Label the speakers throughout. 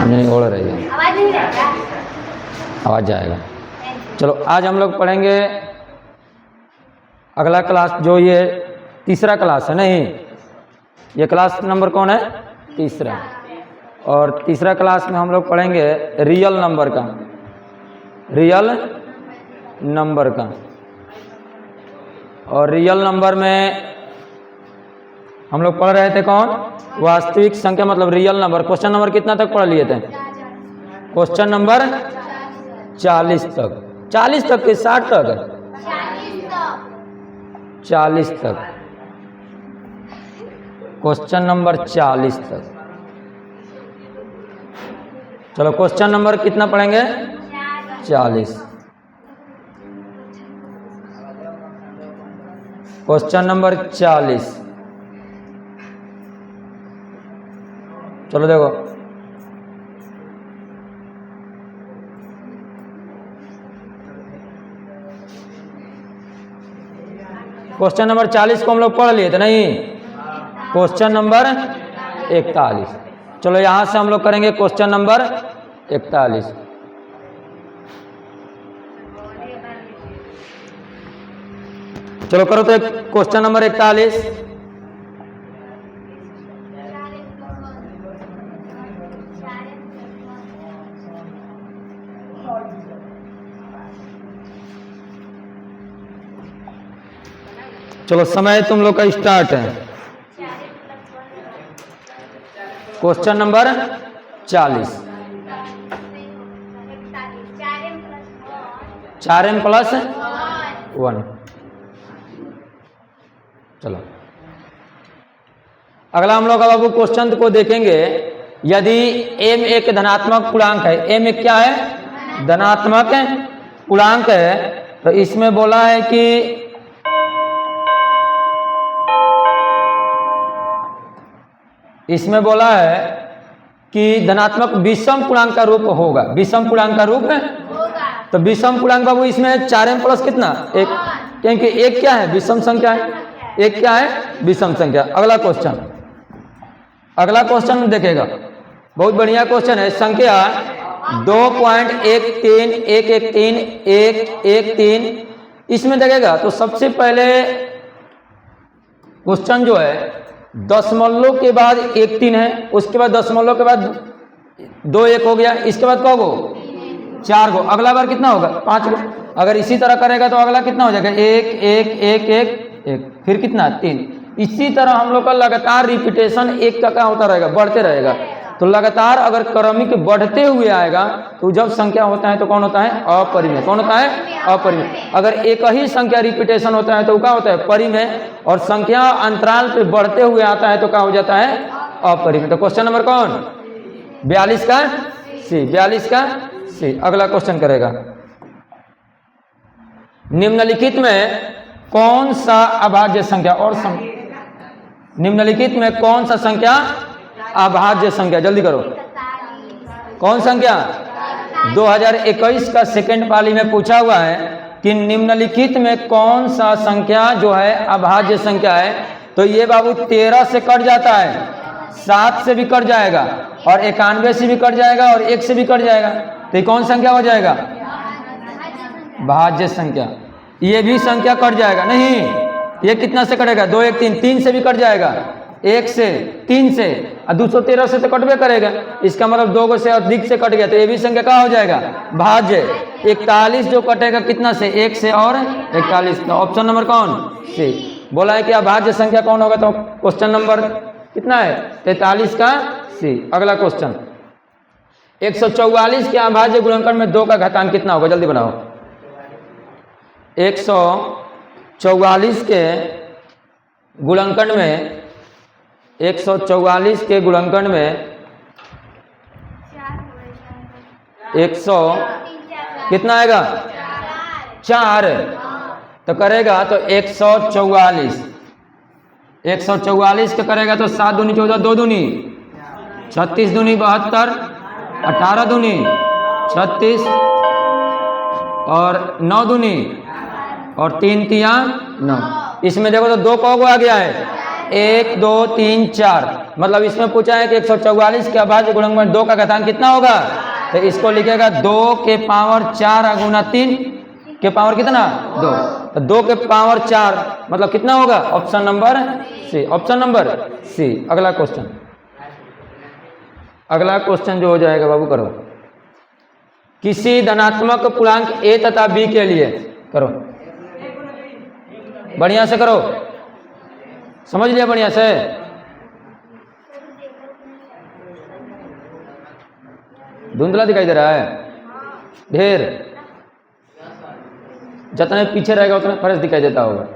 Speaker 1: नहीं ओढ़ रही है,
Speaker 2: आवाज नहीं जाएगा।
Speaker 1: आवाज़ जाएगा। चलो आज हम लोग पढ़ेंगे अगला क्लास, जो ये तीसरा क्लास है। नहीं, ये क्लास नंबर कौन है? तीसरा। और तीसरा क्लास में हम लोग पढ़ेंगे रियल नंबर का, रियल नंबर का। और रियल नंबर में हम लोग पढ़ रहे थे कौन? वास्तविक संख्या, मतलब रियल नंबर। क्वेश्चन नंबर कितना तक पढ़ लिए थे? क्वेश्चन नंबर 40 तक। 40 तक के 60 तक? 40 तक। क्वेश्चन नंबर 40 तक। चलो क्वेश्चन नंबर कितना पढ़ेंगे? 40। Question number 40। चलो देखो, क्वेश्चन नंबर 40 को हम लोग पढ़ लिए थे। नहीं, क्वेश्चन नंबर 41। चलो यहां से हम लोग करेंगे क्वेश्चन नंबर 41। चलो करो तो क्वेश्चन नंबर 41। चलो समय तुम लोग का स्टार्ट है। Question number 40। 4m + 1। चलो अगला हम लोग बाबू क्वेश्चन को देखेंगे। यदि m एक धनात्मक पूर्णांक है, m एक क्या है? धनात्मक पूर्णांक है। तो इसमें बोला है कि धनात्मक विषम पूर्णांक का रूप होगा। विषम पूर्णांक का रूप है, तो विषम पूर्णांक बाबू इसमें 4m + कितना? 1, क्योंकि एक क्या है? विषम संख्या है। एक क्या है? विषम संख्या। अगला क्वेश्चन देखेगा, बहुत बढ़िया क्वेश्चन है। संख्या 2.13113 इसमें देखेगा तो सबसे पहले क्वेश्चन जो है दशमलव के बाद 1 3 है, उसके बाद दशमलव के बाद 2 1 हो गया, इसके बाद कौ गो? 4 गो। अगला बार कितना होगा? 5 गो। अगर इसी तरह करेगा तो अगला कितना हो जाएगा? 1 1 1 1 1, फिर कितना? 3। इसी तरह हम लोग का लगातार रिपीटेशन 1 का क्या होता रहेगा? बढ़ते रहेगा। तो लगातार अगर क्रमिक बढ़ते हुए आएगा तो जब संख्या होता है तो कौन होता है? अपरिमेय। कौन होता है? अपरिमेय। अगर एक ही संख्या रिपीटेशन होता है तो क्या होता है? परिमेय। और संख्या अंतराल पे बढ़ते हुए आता है तो क्या हो जाता है? अपरिमेय। तो क्वेश्चन नंबर कौन? 42 का सी। 42 का सी। अगला क्वेश्चन करेगा, निम्नलिखित में कौन सा अभाज्य संख्या और निम्नलिखित में कौन सा संख्या अभाज्य संख्या? जल्दी करो, कौन संख्या? 2021 का सेकंड पाली में पूछा हुआ है कि निम्नलिखित में कौन सा संख्या जो है अभाज्य संख्या है। तो ये बाबू 13 से कट जाता है, 7 से भी कट जाएगा, और 91 से भी कट जाएगा, और 1 से भी कट जाएगा। तो ये कौन संख्या हो जाएगा? भाज्य संख्या। ये भी संख्या कट जाएगा। नहीं, ये कितना से कटेगा? 2 1 3, 3 से भी कट जाएगा, 1 से, 3 से, और 213 से तो कटबे करेगा। इसका मतलब 2 से अधिक से कट गया, तो ये भी संख्या क्या हो जाएगा? भाज्य। 41 जो कटेगा कितना से? 1 से और 41। तो ऑप्शन नंबर कौन? सी। बोला है कि अभाज्य संख्या कौन होगा? तो क्वेश्चन नंबर कितना है? 43 का सी। अगला क्वेश्चन, 144 के अभाज्य गुणनखंड में 2 का घातांक कितना होगा? जल्दी बनाओ। 144 के गुणनखंड में 144 के गुणनखंड में 100 कितना आएगा? 4। तो करेगा तो 144 144 का करेगा तो 7 दूनी 14, 2 दूनी 36 दूनी 72, 18 दूनी 36 और 9 दूनी और 3 तिया 9। इसमें देखो तो 2 कौ आ गया है? 1 2 3 4, मतलब इसमें पूछा है कि 144 के अभाज्य गुणनखंड में 2 का घातांक कितना होगा, तो इसको लिखेगा 2 के पावर 4 गुना 3 के पावर कितना 2, तो 2 के पावर 4 मतलब कितना होगा, option number C, option number C. अगला क्वेश्चन, अगला क्वेश्चन जो हो जाएगा बाबू करो, किसी धनात्मक पूर्णांक a तथा b के लिए करो, बढ़िया से करो, समझ लिया बढ़िया से। धुंधला दिखाई दे रहा है, ढेर जितने पीछे रहेगा उतना फर्ज दिखाई देता होगा।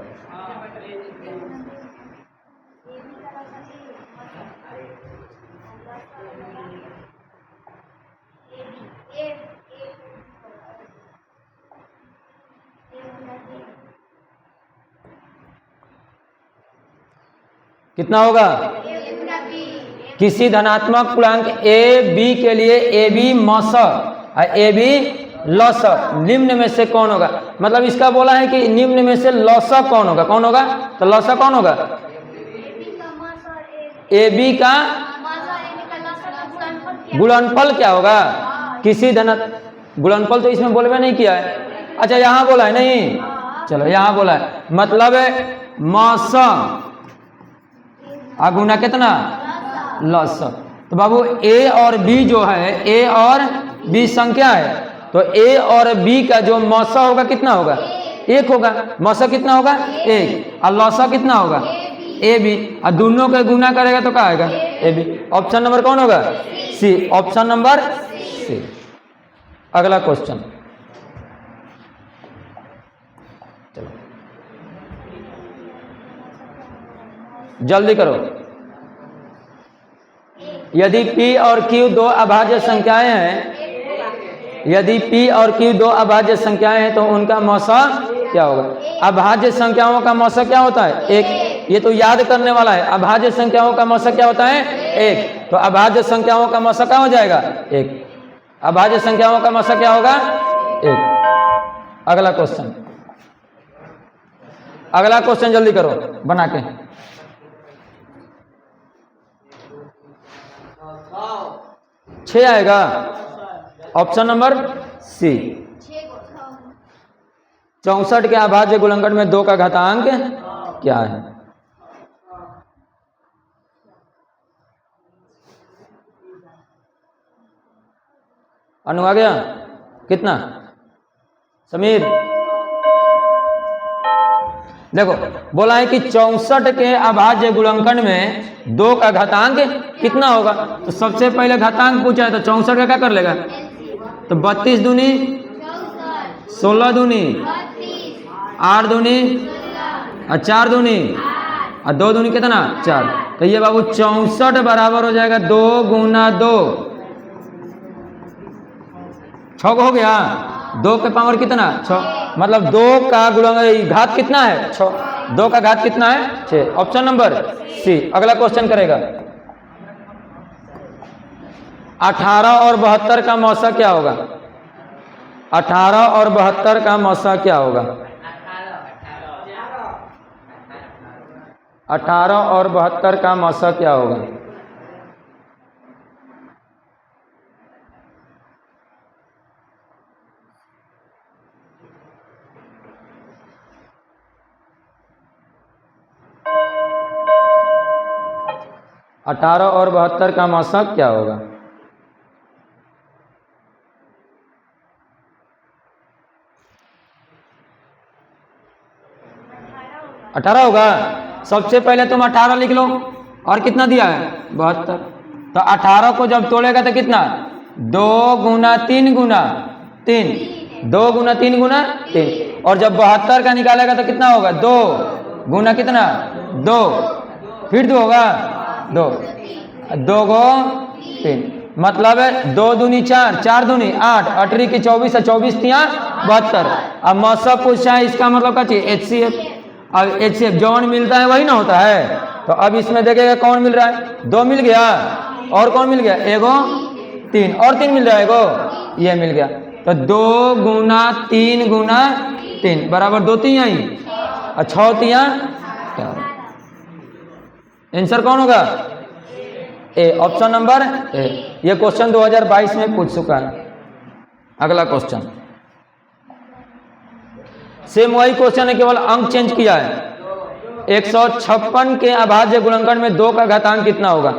Speaker 1: कितना होगा, किसी धनात्मक पूर्णांक a b के लिए a b मस a b लस निम्न में से कौन होगा, मतलब इसका बोला है कि निम्न में से लस कौन होगा, कौन होगा, तो लस कौन होगा, a b का गुणनफल क्या होगा, किसी गुणनफल तो इसमें बोलवे नहीं किया है, अच्छा यहाँ बोला है नहीं, चलो यहाँ बोला है, मतलब मस गुना कितना लस, तो बाबू a और b जो है, a और b संख्या है, तो a और b का जो मौसा होगा कितना होगा, 1 होगा, मौसा कितना होगा 1, और लौसा कितना होगा a b, और दोनों का गुना करेगा तो क्या आएगा a b, ऑप्शन नंबर कौन होगा सी, ऑप्शन नंबर सी। अगला क्वेश्चन, चलो जल्दी करो, यदि p और q दो अभाज्य संख्याएं हैं, यदि p और q दो अभाज्य संख्याएं हैं तो उनका मौसा क्या होगा, अभाज्य संख्याओं का मौसा क्या होता है 1, ये तो याद करने वाला है, अभाज्य संख्याओं का मौसा क्या होता है 1, तो अभाज्य संख्याओं का मौसा क्या हो जाएगा 1, अभाज्य संख्याओं का मौसा क्या होगा 1। अगला क्वेश्चन, अगला क्वेश्चन जल्दी करो बना के, 6 आएगा, ऑप्शन नंबर सी। 64 के अभाज्य गुणनखंड में 2 का घातांक क्या है, अनु आ गया, कितना समीर, देखो बोला है कि 64 के अभाज्य गुणनखंड में 2 का घातांक कितना होगा, तो सबसे पहले घातांक पूछा है तो 64 का क्या कर लेगा, तो 32 दूनी 16 दूनी 8 दूनी और 4 दूनी और 2 दूनी कितना 4, तो ये बाबू 64 बराबर हो जाएगा 2 गुना 2, 6 हो गया, 2 के पावर कितना 6, मतलब 2 का गुणनखंड घात कितना है 6, 2 का घात कितना है 6, ऑप्शन नंबर सी। अगला क्वेश्चन करेगा, 18 और 72 का मौसा क्या होगा, 18 और 72 का मौसा क्या होगा, 18 और 72 का मौसा क्या होगा, अठारह और 72 का मौसा क्या होगा, 18 होगा, सबसे पहले तुम 18 लिख लो, और कितना दिया है 72, तो 18 को जब तोड़ेगा तो कितना 2 गुना 3 गुना 3, 2 गुना 3 गुना 3, और जब 72 का निकालेगा तो कितना होगा 2 गुना कितना 2, फिर 2 होगा 2, 2 गो 3, मतलब 2 दूनी 4, 4 दूनी 8, 18 की 24 और 24 तिया 72। अब मौसा पूछा है, इसका मतलब क्या चाहिए HCF, अब HCF जौन मिलता है वही ना होता है, तो अब इसमें देखेगा कौन मिल रहा है 2 मिल गया, और कौन मिल गया एगो 3, और 3 मिल रहा है एगो ये मिल गया, तो 2 गुना 3 गुना 3 बराबर 2 तिया ही और 6 तिया, आंसर कौन होगा ए, ऑप्शन नंबर ए। ये क्वेश्चन 2022 में पूछ चुका है। अगला क्वेश्चन सेम वही क्वेश्चन है, केवल अंक चेंज किया है। 156 के अभाज्य गुणनखंड में 2 का घातांक कितना होगा?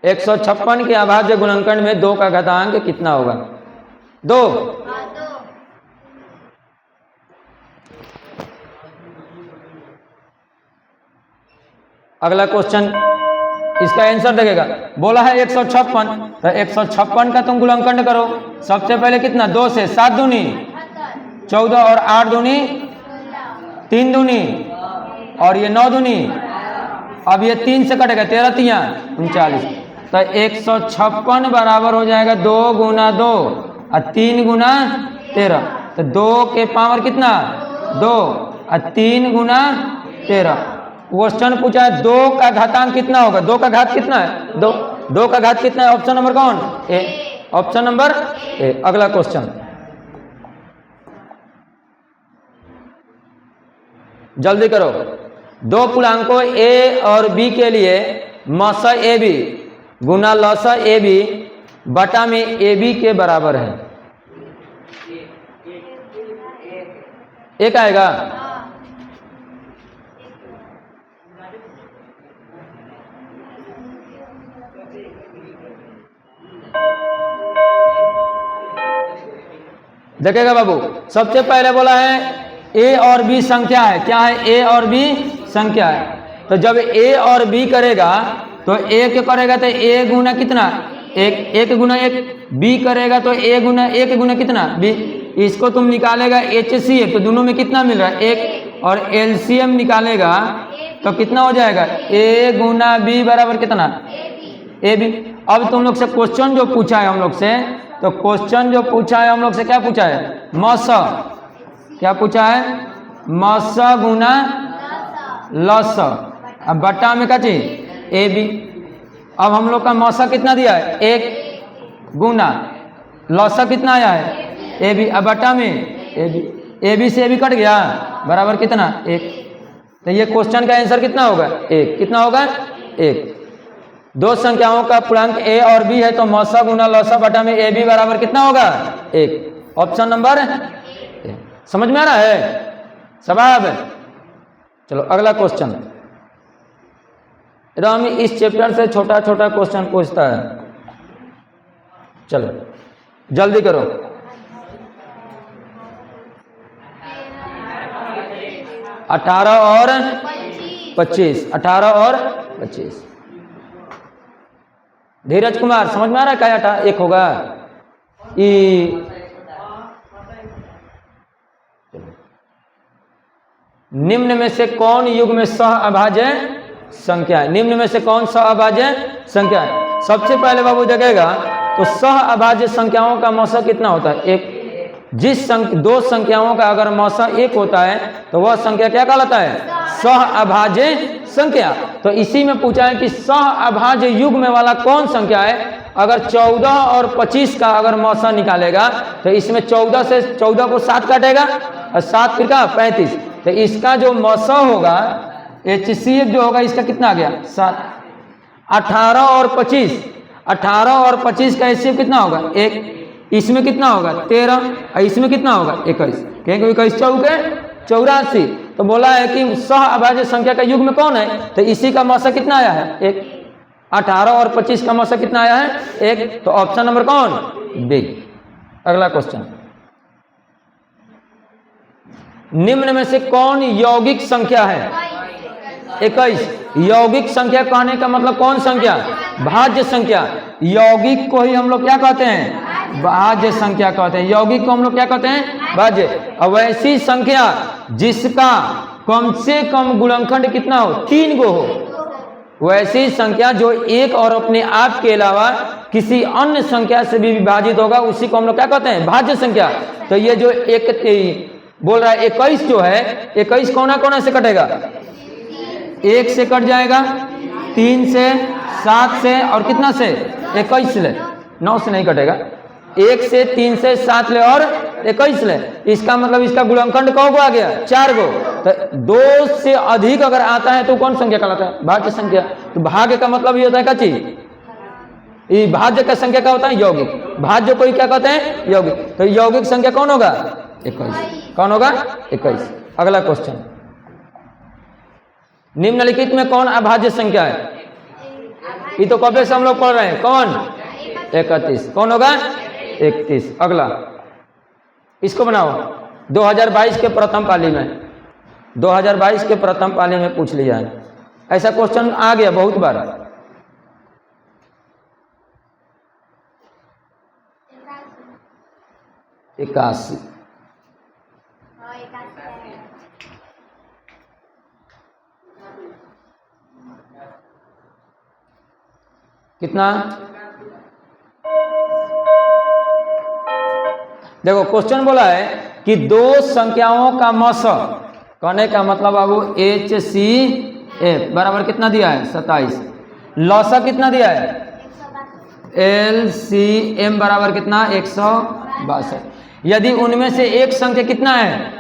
Speaker 1: 156 के अभाज्य गुणनखंड में 2 का घातांक कितना होगा? 2। अगला क्वेश्चन इसका आंसर देखेगा। बोला है 156, तो 156 का तुम गुणनखंड करो। सबसे पहले कितना? 2 से 7 दूनी 14 और 8 दूनी 3 दूनी और ये 9 दूनी, अब ये 3 से कटेगा 13 तिया 39। तो 156 बराबर हो जाएगा 2 गुना 2 और 3 गुना 13। तो 2 के पावर कितना? 2 और 3 गुना 13। क्वेश्चन पूछा है 2 का घातांक कितना होगा? 2 का घात कितना है? 2 का घात कितना है? ऑप्शन नंबर कौन? ए। Option number A. अगला क्वेश्चन जल्दी करो। 2 पूर्णांकों ए और बी के लिए मसा ए बी गुना लसा ए बी बटा में ए बी के बराबर है। एक आएगा। देखेगा बाबू, सबसे पहले बोला है ए और बी संख्या है। क्या है? ए और बी संख्या है। तो जब ए और बी करेगा तो ए के करेगा तो ए गुना कितना? 1 गुना 1। बी करेगा तो ए गुना 1 गुना कितना? बी। इसको तुम निकालेगा HCF तो दोनों में कितना मिल रहा है? 1। और LCM निकालेगा तो कितना हो जाएगा? ए गुना बी बराबर कितना? A b. अब तुम लोग से क्वेश्चन जो पूछा है हम लोग से, तो क्वेश्चन जो पूछा है हम लोग से क्या पूछा है? मसा। क्या पूछा है? मसा गुना लस। अब बट्टा में क्या चाहिए? A b. अब हम लोग का मसा कितना दिया है? 1 गुना लसा कितना आया है? A b. अब बट्टा में ए बी। ए बी से ए बी कट गया बराबर कितना? 1। तो ये क्वेश्चन का आंसर कितना होगा? 1। कितना होगा? 1। 2 संख्याओं का पूर्णांक ए और बी है तो मौसा गुना लौसा बटा में ए बी बराबर कितना होगा? 1। ऑप्शन नंबर ए। समझ में आ रहा है सवाब? चलो अगला क्वेश्चन। रामी इस चैप्टर से छोटा छोटा क्वेश्चन पूछता है। चलो जल्दी करो। अठारह और 25। 18 और 25। धीरज कुमार समझ में आ रहा है? क्या 1 होगा? ई निम्न में से कौन युग में सह अभाज्य संख्या है? निम्न में से कौन सह अभाज्य संख्या है? सबसे पहले बाबू देखेगा तो सह अभाज्य संख्याओं का मौसा कितना होता है? 1। जिस 2 संख्याओं का अगर मौसा 1 होता है तो वह संख्या क्या कहलाता है? सह अभाज्य संख्या। तो इसी में पूछा है कि सह अभाज्य युग्म वाला कौन संख्या है? अगर 14 और 25 का अगर मौसा निकालेगा तो इसमें 14 से 14 को 7 काटेगा और 7 फिर का 35। तो इसका जो मौसा होगा HCF जो होगा इसका कितना आ गया? 7। 18 और 25। 18 और 25 का HCF कितना होगा? 1। इसमें कितना होगा? 13 और इसमें कितना होगा? 21। क्योंकि 21 चौके 84। तो बोला है कि सह अभाज्य संख्या का युग्म कौन है? तो इसी का मौसा कितना आया है? 1। 18 और 25 का मौसा कितना आया है? 1। तो ऑप्शन नंबर कौन? बी। अगला क्वेश्चन। निम्न में से कौन यौगिक संख्या है? 21। यौगिक संख्या कहने का मतलब कौन संख्या? भाज्य संख्या। यौगिक को ही हम लोग क्या कहते हैं? भाज्य संख्या कहते हैं। यौगिक को हम लोग क्या कहते हैं? भाज्य। अब ऐसी संख्या जिसका कम से कम गुणनखंड कितना हो? 3 गो हो। वैसी संख्या जो एक और अपने आप के अलावा किसी अन्य संख्या से भी विभाजित होगा उसी को हम लोग क्या कहते हैं? भाज्य संख्या। तो ये जो एक बोल रहा है 21 जो है, 21 कोना कोना से कटेगा? 1 से कट जाएगा, 3 से, 7 से और कितना से? 21 से ले, 9 से नहीं कटेगा। 1 से, 3 से, 7 ले और 21 ले, इसका मतलब इसका गुणनखंड कौ गो आ गया 4 गो। तो 2 से अधिक अगर आता है तो कौन संख्या कहलाता है? भाज्य संख्या। तो भाग्य का मतलब ये होता है क्या चीज? ये भाज्य का संख्या क्या होता है? यौगिक। भाज्य को क्या कहते हैं? यौगिक। तो यौगिक संख्या कौन होगा? 21। कौन होगा? 21। अगला क्वेश्चन, निम्नलिखित में कौन अभाज्य संख्या है? ये तो कब से हम लोग पढ़ रहे हैं, कौन? 31। कौन होगा? 31। अगला, इसको बनाओ 2022 के प्रथम पाली में, 2022 के प्रथम पाली में पूछ लिया है, ऐसा क्वेश्चन आ गया बहुत बार। इक्यासी। कितना? देखो क्वेश्चन बोला है कि दो संख्याओं का मस, कहने का मतलब बाबू HCF बराबर कितना दिया है? 27। लौसा कितना दिया है? LCM बराबर कितना? 162। यदि उनमें से एक संख्या कितना है?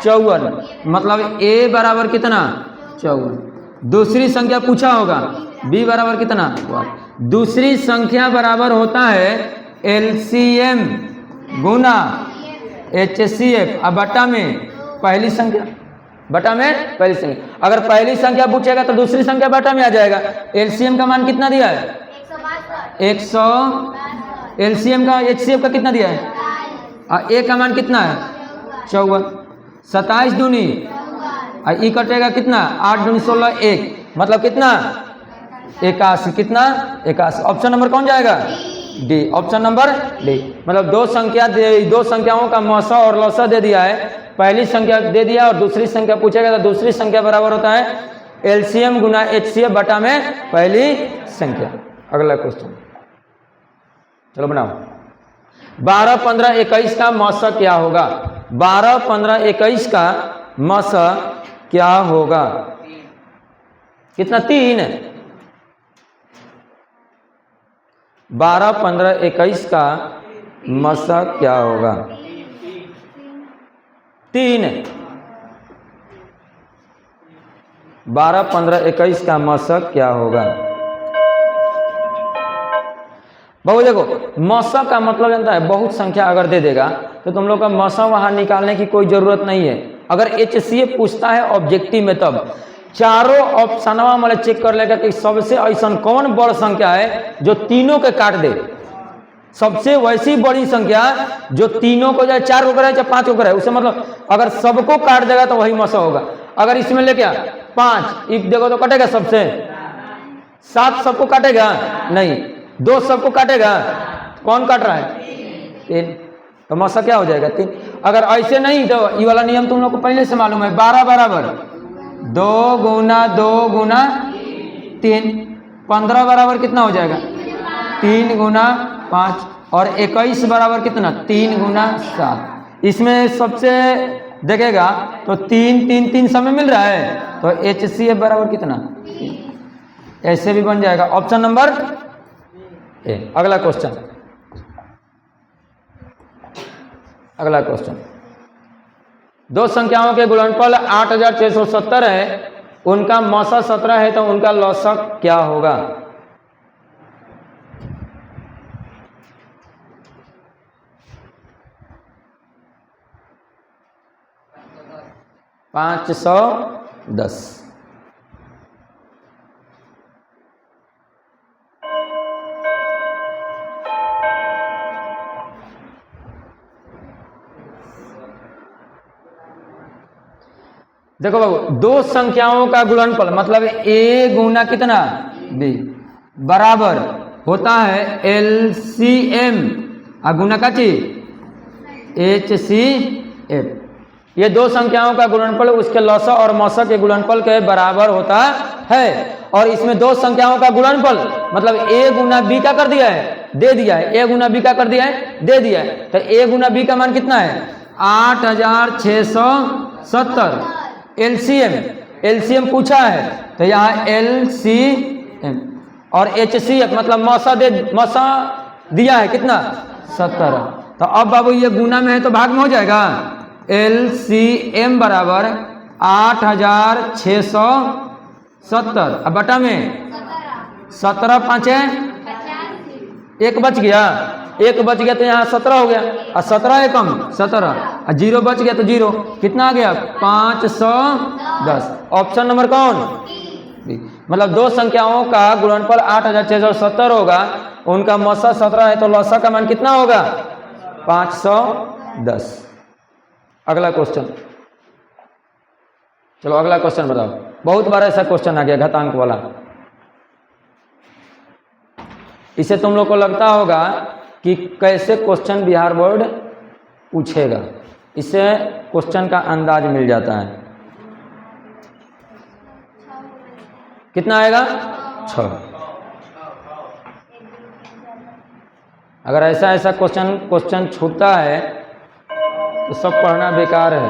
Speaker 1: 54, मतलब A बराबर कितना? 54। दूसरी संख्या पूछा होगा B बराबर कितना? दूसरी संख्या बराबर होता है LCM गुना HCF अब बटा में पहली संख्या, बटा में पहली संख्या। अगर पहली संख्या पूछेगा तो दूसरी संख्या बटा में आ जाएगा। LCM का मान कितना दिया है? 100। LCM का HCF का कितना दिया है? और A का मान कितना है? 54। 27 दूनी और ई कटेगा कितना? 8 दूनी 16, 1 मतलब कितना? 81। कितना? 81। ऑप्शन नंबर कौन जाएगा? डी। Option number D. मतलब दो संख्याओं का मौसा और लौसा दे दिया है, पहली संख्या दे दिया और दूसरी संख्या पूछेगा तो दूसरी संख्या बराबर होता है LCM गुना HCF बटा में पहली संख्या। अगला क्वेश्चन चलो बनाओ। 12, 15, 21 का मौसा क्या होगा? 12, 15, 21 का मौसा क्या होगा? कितना? 3। 12, 15, 21 का मसा क्या होगा? 3। 12, 15, 21 का मसा क्या होगा? बहु देखो मसा का मतलब जानता है, बहुत संख्या अगर दे देगा तो तुम लोग का मसा वहां निकालने की कोई जरूरत नहीं है। अगर HCF पूछता है ऑब्जेक्टिव में तब चारों ऑप्शनवा मतलब चेक कर लेगा कि सबसे ऐसा कौन बड़ संख्या है जो तीनों के काट दे। सबसे वैसी बड़ी संख्या जो तीनों को चाहे 4 को करे चाहे 5 को करे, उसे मतलब अगर सबको काट देगा तो वही मसा होगा। अगर इसमें ले क्या 5 इफ देखो तो कटेगा सबसे, 7 सबको काटेगा नहीं, 2 सबको काटेगा, कौन काट रहा है? 3। तो मसा क्या हो जाएगा? 3। अगर ऐसे नहीं तो ये वाला नियम तुम लोग को पहले से मालूम है, 12 बराबर 2 गुना 2 गुना 3। 15 बराबर कितना हो जाएगा? 3 गुना 5। और 21 बराबर कितना? 3 गुना 7। इसमें सबसे देखेगा तो 3 3 3 समय मिल रहा है तो HCF बराबर कितना? 3। ऐसे भी बन जाएगा ऑप्शन नंबर ए। अगला क्वेश्चन, अगला क्वेश्चन, दो संख्याओं के गुणनफल 8670 है, उनका मौसा 17 है तो उनका लौसा क्या होगा? $510। देखो बाबू दो संख्याओं का गुणनफल मतलब A गुना कितना B बराबर होता है LCM और गुना का चीज HCF। ये दो संख्याओं का गुणनफल उसके लौसा और मौसा के गुणनफल के बराबर होता है। और इसमें दो संख्याओं का गुणनफल मतलब A गुना B का कर दिया है, दे दिया है, A गुना B का कर दिया है, दे दिया है। तो A गुना B का मान कितना है? 8670। LCM पूछा है तो यहाँ LCM और HCF मतलब मौसा दिया है कितना? 17। तो अब बाबू ये गुना में है तो भाग में हो जाएगा। LCM बराबर 8670, अब बटा में 17 5 एक बच गया, एक बच गया तो यहाँ 17 हो गया, और 17 एकम 17, और 0 बच गया तो 0, कितना आ गया 510। ऑप्शन नंबर कौन? मतलब दो संख्याओं का गुणनफल 8670 होगा, उनका मौसा 17 है तो लौसा का मान कितना होगा 510। अगला क्वेश्चन, चलो अगला क्वेश्चन बताओ। बहुत बार ऐसा क्वेश्चन आ गया घातांक वाला, इसे तुम लोग को लगता होगा कि कैसे क्वेश्चन बिहार बोर्ड पूछेगा, इससे क्वेश्चन का अंदाज मिल जाता है। कितना आएगा 6। अगर ऐसा ऐसा क्वेश्चन छूटता है तो सब पढ़ना बेकार है।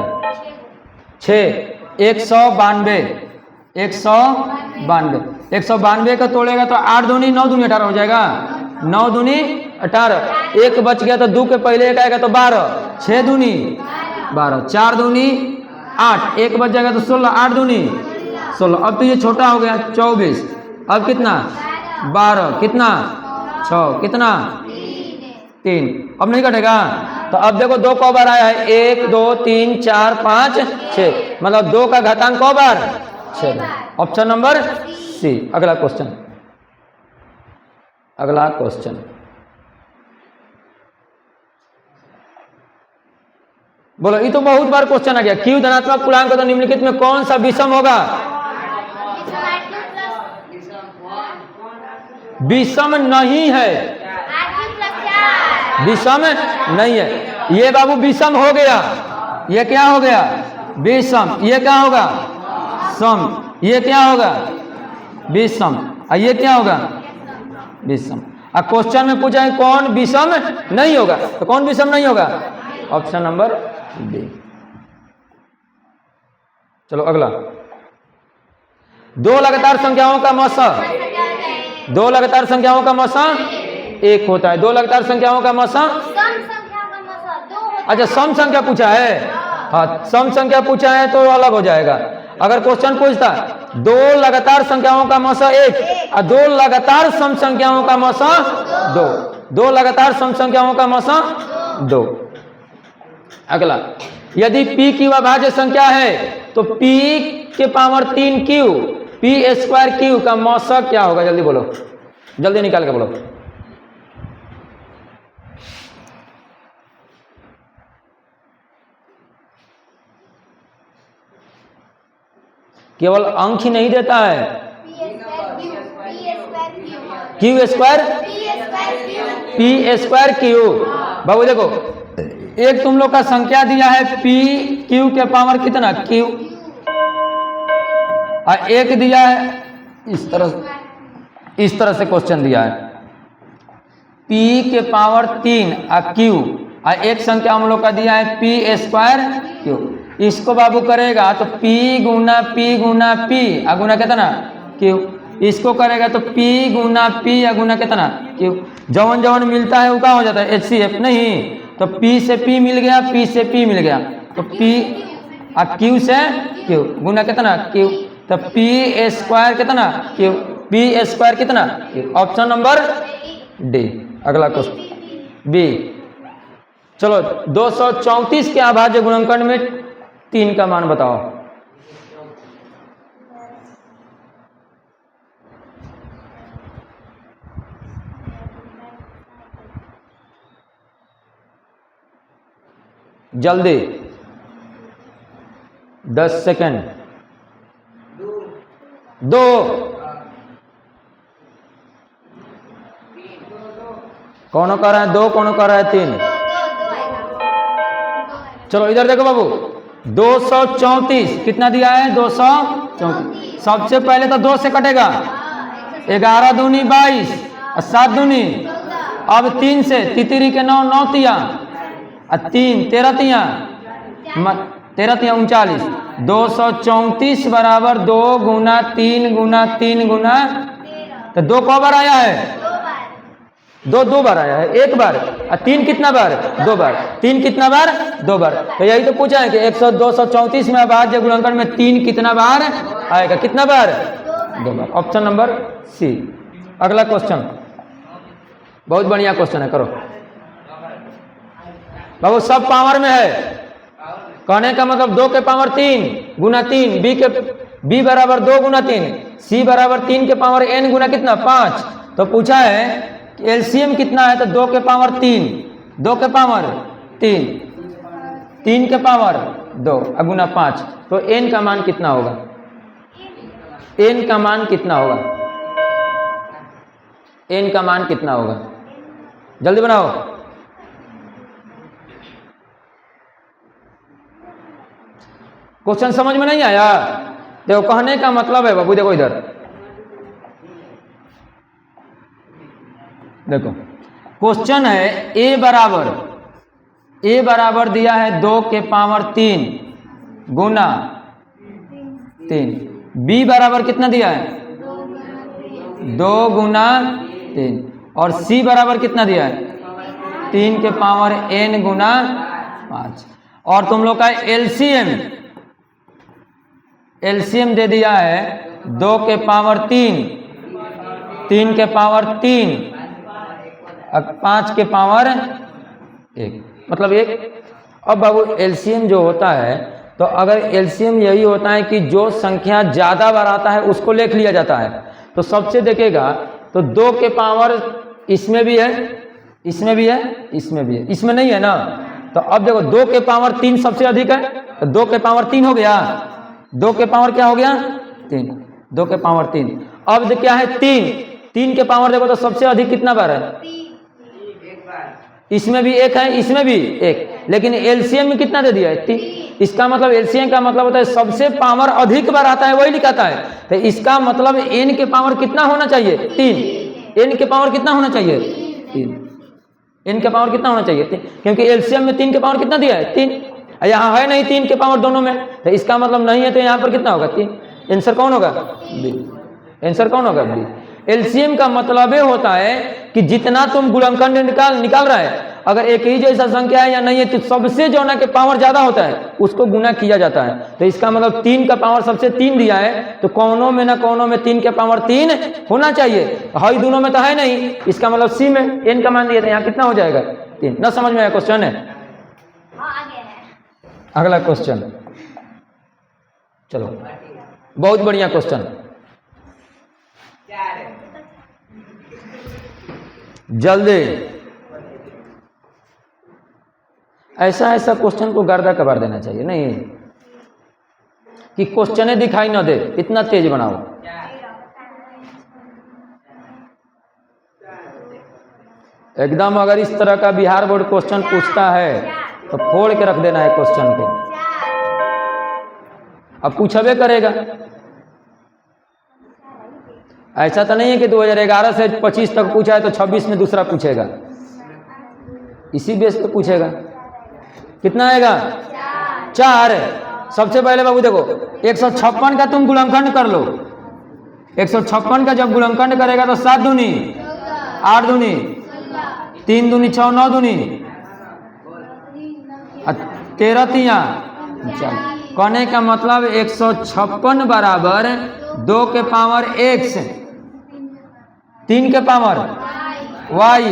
Speaker 1: 6 192 का तोड़ेगा तो 8 दूनी 9 दूनी 18 हो जाएगा, 9 दूनी 18, एक बच गया तो 2 के पहले एक आएगा तो 12, 6 दूनी 12, 4 दूनी 8, एक बच जाएगा तो 16, 8 दूनी 16। अब तो ये छोटा हो गया 24, अब कितना 12, कितना 6, कितना 3, अब नहीं कटेगा। तो अब देखो 2 कौ बार आया है, 1 2 3 4 5 6, मतलब 2 का घातांक कौ बार 6। Option number C. अगला क्वेश्चन, अगला क्वेश्चन, बोलो ये तो बहुत बार क्वेश्चन आ गया। क्यू धनात्मक पूर्णांक तो निम्नलिखित में कौन सा विषम होगा? विषम नहीं है, विषम नहीं है। ये बाबू विषम हो गया, ये क्या हो गया विषम, ये क्या होगा सम, ये क्या होगा विषम, और ये क्या होगा विषम। और क्वेश्चन में पूछा है कौन विषम नहीं होगा, तो कौन विषम नहीं होगा? Option number D. चलो अगला, दो लगातार संख्याओं का मौसा, दो लगातार संख्याओं का मौसा 1 होता है। दो लगातार संख्याओं का मौसा, अच्छा सम संख्या पूछा है, हाँ सम संख्या पूछा है तो अलग हो जाएगा। अगर क्वेश्चन पूछता दो लगातार संख्याओं का मौसा 1 और दो लगातार सम संख्याओं का मौसा 2, दो लगातार सम संख्याओं का मौसा 2। अगला, यदि p की अभाज्य संख्या है तो p के power 3 q, p square q का मौसा क्या होगा? जल्दी बोलो, जल्दी निकाल के बोलो। केवल अंक ही नहीं देता है, Q square P square Q. बाबू देखो एक तुम लोग का संख्या दिया है पी क्यू के पावर कितना क्यू, और एक दिया है इस तरह से क्वेश्चन दिया है p के पावर 3 और q, और एक संख्या हम लोग का दिया है पी स्क्वायर क्यू। इसको बाबू करेगा तो p गुना p और गुना कितना q, इसको करेगा तो p गुना p या गुना कितना q। जवन जवन मिलता है वो क्या हो जाता है HCF, नहीं तो p से p मिल गया, p से p मिल गया तो p और q से q गुना कितना q, तो p स्क्वायर कितना q, p स्क्वायर कितना q। Option number D. अगला क्वेश्चन बी। चलो 234 के अभाज्य गुणनखंड में 3 का मान बताओ। जल्दी 10 सेकंड। 2 कौन कर रहा है 2, कौन कर रहा है 3। चलो इधर देखो बाबू 234 कितना दिया है 234। सबसे पहले तो 2 से कटेगा, 11 दूनी 22 और 7 दूनी, अब 3 से तितिरी के 9 9 तिया और 3 13 तिया 39। 234 बराबर 2 गुना 3 गुना 3 गुना, तो 2 कौ बार आया है दो बार आया है, एक बार। और 3 कितना बार? 2 बार। 3 कितना बार? 2 बार। तो यही तो पूछा है कि 234 में अभाज्य गुणनखंड में 3 कितना बार आएगा? कितना बार? 2 बार। Option number C. अगला क्वेश्चन, बहुत बढ़िया क्वेश्चन है, करो बाबू। सब पावर में है, कहने का मतलब 2 के पावर 3 गुना 3, b बराबर 2 गुना 3, c बराबर 3 के पावर n गुना कितना? 5। तो पूछा है एलसीएम कितना है? तो 2 के पावर 3, 2 के पावर 3, 3 के पावर 2 गुना 5। तो n का मान कितना होगा? n का मान कितना होगा? n का मान कितना होगा? जल्दी बनाओ। क्वेश्चन समझ में नहीं आया? देखो कहने का मतलब है बाबू, देखो इधर देखो, क्वेश्चन है a बराबर दिया है 2 के पावर 3 गुना 3, b बराबर कितना दिया है? 2 गुना 3, और c बराबर कितना दिया है? 3 के पावर n गुना 5। और तुम लोग का एलसीएम दे दिया है 2 के पावर 3, 3 के पावर 3, 5 के पावर 1, मतलब 1। अब बाबू एलसीएम जो होता है, तो अगर एलसीएम यही होता है कि जो संख्या ज़्यादा बार आता है उसको लिख लिया जाता है। तो सबसे देखेगा तो 2 के पावर इसमें भी है, इसमें भी है, इसमें भी है, इसमें नहीं है ना। तो अब देखो 2 के पावर 3 सबसे अधिक है, तो 2 के पावर 3 हो गया। 2 के पावर क्या हो गया? 3, 2 के पावर 3। अब क्या है? 3 के पावर देखो तो सबसे अधिक कितना बार है? इसमें भी 1 है, इसमें भी 1, लेकिन एलसीएम में कितना दे दिया है? 3। इसका मतलब एलसीएम का मतलब होता है सबसे पावर अधिक बार आता है वही लिखाता है। तो इसका मतलब n के पावर कितना होना चाहिए? 3। n के पावर कितना होना चाहिए? 3। n के पावर कितना होना चाहिए? 3, क्योंकि एलसीएम में 3 के पावर कितना दिया है? 3। यहाँ है नहीं 3 के पावर दोनों में, तो इसका मतलब नहीं है। तो यहाँ पर कितना होगा? 3। आंसर कौन होगा? बी। आंसर कौन होगा? बी। एलसीएम का मतलब ये होता है कि जितना तुम गुणनखंड निकाल रहा है, अगर एक ही जैसा संख्या है या नहीं है, तो सबसे जो ना के पावर ज्यादा होता है उसको गुना किया जाता है। तो इसका मतलब 3 का पावर सबसे 3 दिया है, तो कौनों में ना कौनों में 3 के पावर 3 होना चाहिए। हाई दोनों में तो है नहीं, इसका मतलब सी में n का मान दिया था, यहाँ कितना हो जाएगा? 3। ना समझ में आया क्वेश्चन है? अगला क्वेश्चन, चलो बहुत बढ़िया क्वेश्चन, जल्दी। ऐसा क्वेश्चन को गर्दा कबार देना चाहिए, नहीं कि क्वेश्चन दिखाई ना दे, इतना तेज बनाओ। एकदम अगर इस तरह का बिहार बोर्ड क्वेश्चन पूछता है तो फोड़ के रख देना है क्वेश्चन को। अब पूछबे करेगा, ऐसा तो नहीं है कि 2011 से 25 तक पूछा है तो 26 में दूसरा पूछेगा, इसी बेस पे पूछेगा। कितना आएगा? 4। सबसे पहले बाबू देखो 156 का तुम गुणनखंड कर लो। 156 का जब गुणनखंड करेगा तो 7 दूनी 8 दूनी 3 दूनी 6 9 दूनी 13 तिया 4। कहने का मतलब 156 बराबर 2 के पावर x, 3 के पावर y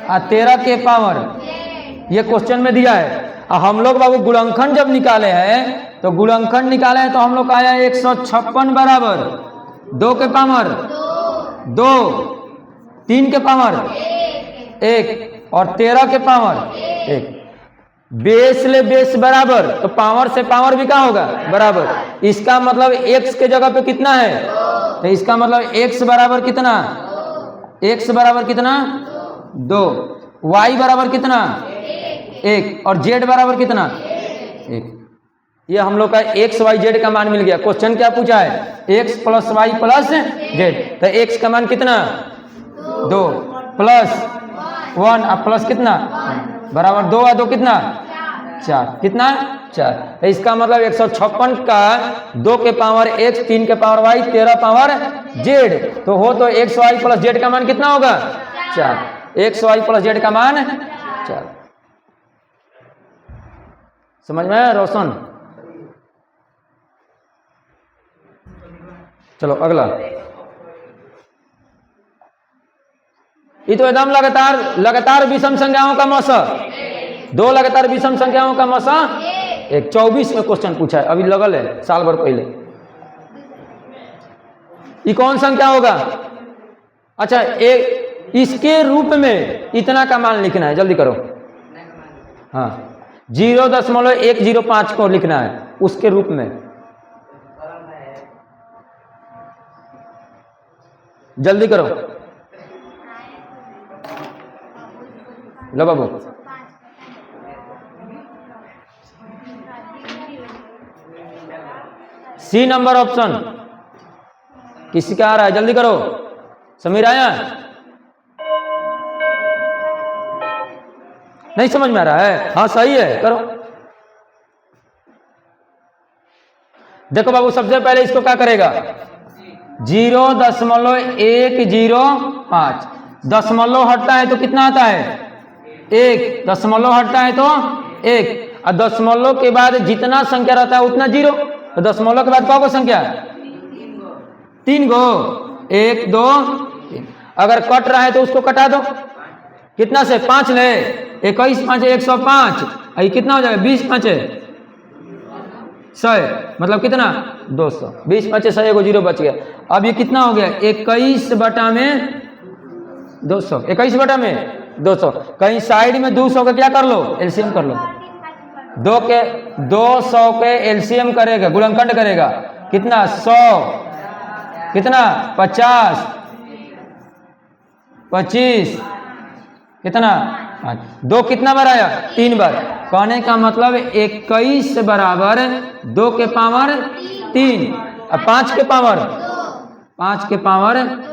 Speaker 1: और 13 के पावर, ये क्वेश्चन में दिया है। और हम लोग बाबू गुणनखंड जब निकाले हैं तो गुणनखंड निकाले हैं तो हम लोग आया 156 बराबर 2 के पावर 2, 3 के पावर 1 और 13 के पावर 1। बेस ले बेस बराबर, तो पावर से पावर भी क्या होगा? बराबर। इसका मतलब x के जगह पे कितना है? तो इसका मतलब x बराबर कितना? x बराबर कितना? 2। y बराबर कितना? 1 और z बराबर कितना? 1। ये हम लोग का x y z का मान मिल गया। क्वेश्चन क्या पूछा है? x plus y plus z। तो x का मान कितना? 2 प्लस 1 और प्लस कितना? बराबर 2 और 2 कितना? 4। कितना? 4। तो इसका मतलब 156 का 2 के पावर x, 3 के पावर y, 13 पावर z, तो हो तो x y प्लस z का मान कितना होगा? 4। XY प्लस Z का मान 4। समझ में आया रोशन? चलो अगला। ये तो एकदम लगातार विषम संख्याओं का मौसा, 2 लगातार विषम संख्याओं का मौसा 1। 24 में क्वेश्चन पूछा है, अभी लगल है साल भर पहले। ये कौन संख्या होगा? अच्छा, एक इसके रूप में इतना का मान लिखना है, जल्दी करो। हाँ, 0.105 को लिखना है उसके रूप में। जल्दी करो, लो बाबू। सी नंबर ऑप्शन किसी का आ रहा है? जल्दी करो। समीर आया? नहीं समझ में आ रहा है? हाँ सही है, करो। देखो बाबू, सबसे पहले इसको क्या करेगा? 0.105। दशमलव हटता है तो कितना आता है? 1। दशमलव हटता है तो 1। और दशमलव के बाद जितना संख्या रहता है उतना 0। तो दशमलव के बाद कौन को संख्या? 3 गो। 1 2 3। अगर कट रहा है तो उसको कटा दो। कितना से? 5 ले। 21 5 105। ये कितना हो जाएगा? 20 5 100, मतलब कितना? 200। 20 5 100, एगो 0 बच गया। अब ये कितना हो गया? 21 बटा में 200। 21 बटा में 200। कहीं साइड में 200 का क्या कर लो? एलसीएम कर लो। 200 के एलसीएम करेगा, गुणनखंड करेगा। कितना? 100। कितना? 50 25। कितना? 2 कितना बार आया? 3 बार। कहने का मतलब 21 बराबर 2 के पावर 3 और 5 के पावर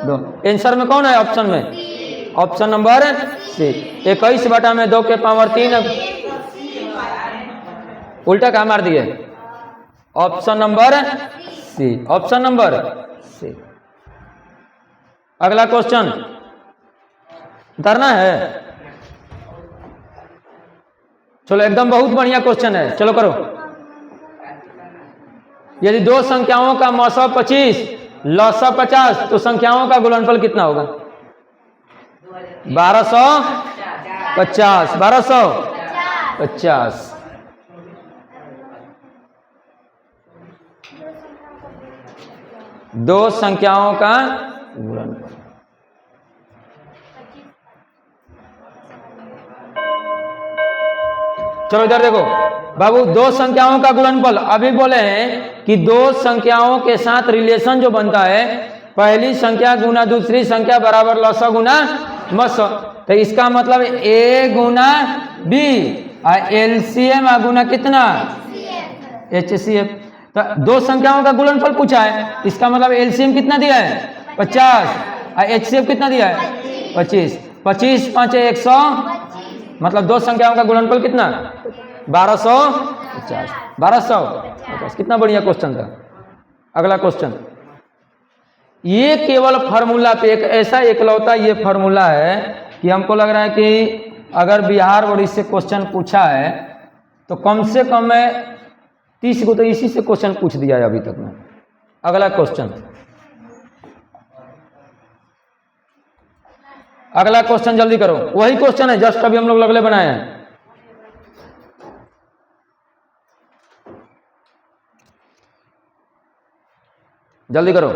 Speaker 1: 2। आंसर में कौन है? ऑप्शन में, ऑप्शन नंबर सी। 21 बटा में 2 के पावर 3। उल्टा कहा मार दिए? Option number C, option number C. अगला क्वेश्चन उतारना है। चलो, एकदम बहुत बढ़िया क्वेश्चन है, चलो करो। यदि 2 संख्याओं का मौसा 25, लौसा 50, तो संख्याओं का गुणनफल कितना होगा? 1250। 1250। दो संख्याओं का गुणनफल। चलो इधर देखो बाबू, 2 संख्याओं का गुणनफल। अभी बोले हैं कि 2 संख्याओं के साथ रिलेशन जो बनता है, पहली संख्या गुना दूसरी संख्या बराबर लौसा गुना मौसा। तो इसका मतलब ए गुना बी और एलसीएम गुना कितना? एचसीएफ। तो 2 संख्याओं का गुणनफल पूछा है, इसका मतलब एलसीएम कितना दिया है? 50 और एचसीएफ कितना दिया है? 25। 25 5 100, मतलब 2 संख्याओं का गुणनफल कितना? 1250। 1250। कितना बढ़िया क्वेश्चन था। अगला क्वेश्चन, ये केवल फार्मूला पे एक ऐसा एकलौता ये फार्मूला है कि हमको लग रहा है कि अगर बिहार बोर्ड इससे क्वेश्चन पूछा है तो कम से कम 30 को तो इसी से क्वेश्चन पूछ दिया है अभी तक में। अगला क्वेश्चन, अगला क्वेश्चन जल्दी करो। वही क्वेश्चन है जस्ट अभी हम लोग लगले बनाए हैं। जल्दी करो।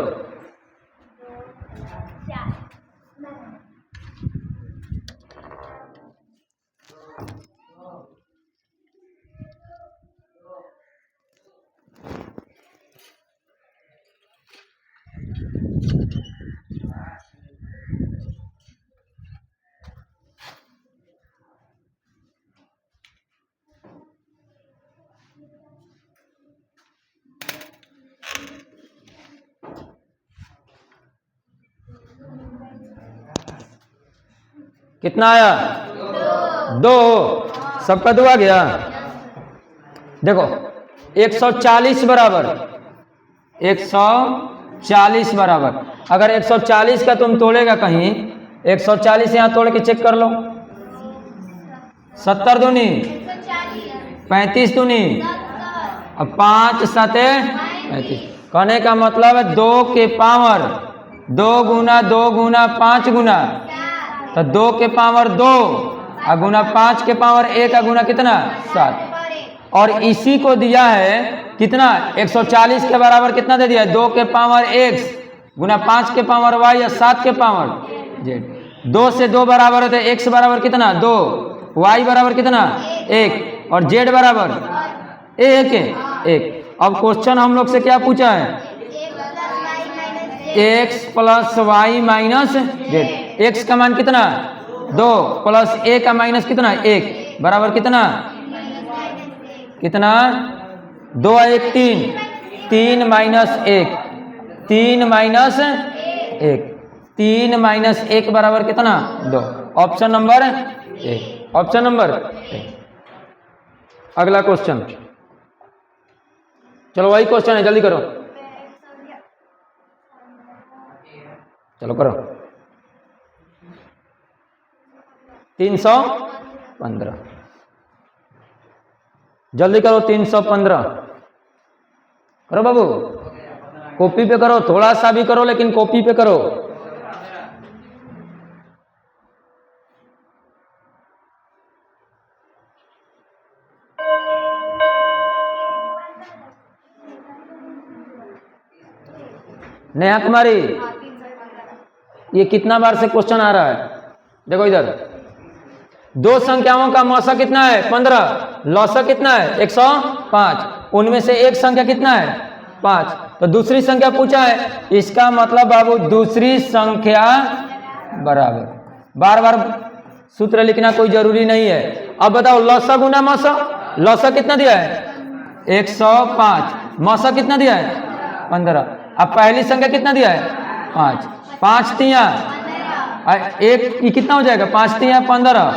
Speaker 1: कितना आया? 2। सबका 2 आ गया। देखो 140 बराबर 140 बराबर, अगर 140 का तुम तोड़ेगा कहीं 140 यहाँ तोड़ के चेक कर लो। 70 दूनी 35 दूनी अब 5 7 35। कहने का मतलब है 2 के पावर 2 गुना 5 गुना, तो 2 के पावर 2 और गुना 5 के पावर 1 और गुना कितना 7। और इसी को दिया है कितना 140 के बराबर कितना दे दिया है 2 के पावर x गुना 5 के पावर y या 7 के पावर z। 2 से 2 बराबर होते x बराबर कितना 2, y बराबर कितना 1 और z बराबर 1। अब क्वेश्चन हम लोग से क्या पूछा है x plus y minus z. x का मान कितना 2 प्लस a का माइनस कितना 1 बराबर कितना 2 1 3 3 माइनस 1 3 माइनस 1 3 माइनस 1 बराबर कितना 2। Option number 1। Option number 1। अगला क्वेश्चन, चलो वही क्वेश्चन है, जल्दी करो, चलो करो। 315 जल्दी करो। 315 करो बाबू, कॉपी पे करो, थोड़ा सा भी करो लेकिन कॉपी पे करो। नेहा कुमारी, ये कितना बार से क्वेश्चन आ रहा है? देखो इधर, 2 संख्याओं का मौसा कितना है 15, लौसा कितना है 105, उनमें से एक संख्या कितना है 5, तो दूसरी संख्या पूछा है। इसका मतलब बाबू दूसरी संख्या बराबर, बार बार सूत्र लिखना कोई जरूरी नहीं है। अब बताओ लौसा गुना मौसा, लौसा कितना दिया है 105, मौसा कितना दिया है 15। अब पहली संख्या कितना दिया है 5, 5 तिया 1 ये कितना हो जाएगा 5 तिया 15,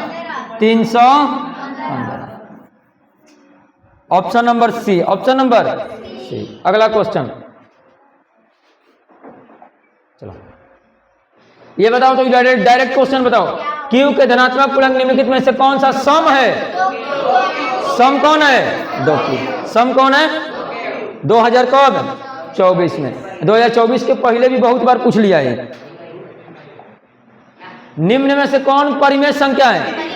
Speaker 1: 315। Option number C. Option number C. अगला क्वेश्चन, चलो ये बताओ तो डायरेक्ट क्वेश्चन बताओ, क्यू के धनात्मक पूर्णांक निम्नलिखित में से कौन सा सम है? सम कौन है 2 क्यू। सम कौन है 2024 में, 2024 के पहले भी बहुत बार पूछ लिया है। निम्न में से कौन परिमेय संख्या है?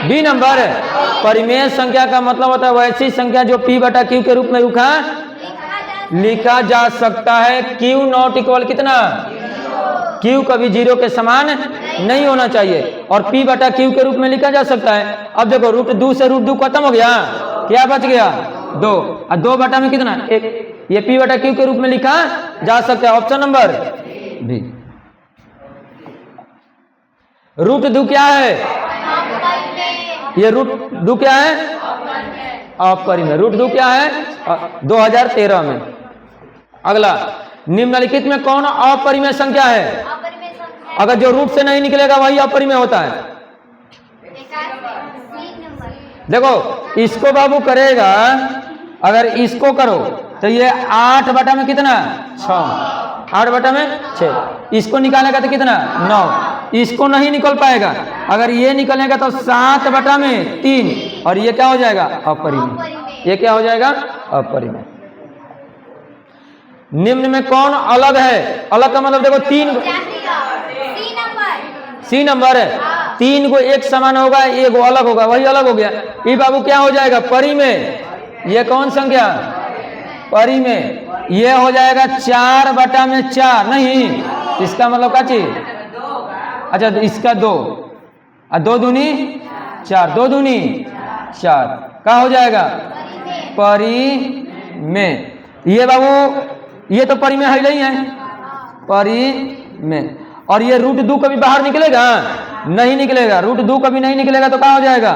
Speaker 1: बी नंबर है। परिमेय संख्या का मतलब होता है वैसी संख्या जो p बटा q के रूप में लिखा जा सकता है। q नॉट इक्वल कितना, q कभी 0 के समान नहीं होना चाहिए और p बटा q के रूप में लिखा जा सकता है। अब देखो √2 से √2 खत्म हो गया, क्या बच गया 2 और 2 बटा में कितना 1, ये p बटा q के रूप में लिखा जा सकता है। Option number B. √2 क्या है? ये √2 क्या है? अपरिमेय। √2 क्या है 2013 में। अगला, निम्नलिखित में कौन अपरिमेय संख्या है? अगर जो रूट से नहीं निकलेगा वही अपरिमेय होता है। देखो इसको बाबू करेगा, अगर इसको करो तो ये 8 बटा में कितना 6, 8 बटा में 6, इसको निकालेगा तो कितना 9, इसको नहीं निकल पाएगा। अगर ये निकलेगा तो 7 बटा में 3 और ये क्या हो जाएगा अपरिमेय। ये क्या हो जाएगा अपरिमेय। निम्न में कौन अलग है? अलग का मतलब देखो 3 सी नंबर है, 3 को एक समान होगा, एक अलग होगा, वही अलग हो गया। ये बाबू क्या हो जाएगा परिमेय। ये कौन संख्या परिमेय, ये हो जाएगा 4 बटा में 4, नहीं इसका मतलब क्या चीज, अच्छा इसका 2 और 2 दूनी 4, 2 दूनी 4 क्या हो जाएगा परिमेय। ये बाबू ये तो परिमेय है नहीं है, परिमेय। और ये √2 कभी बाहर निकलेगा नहीं निकलेगा, √2 कभी नहीं निकलेगा तो क्या हो जाएगा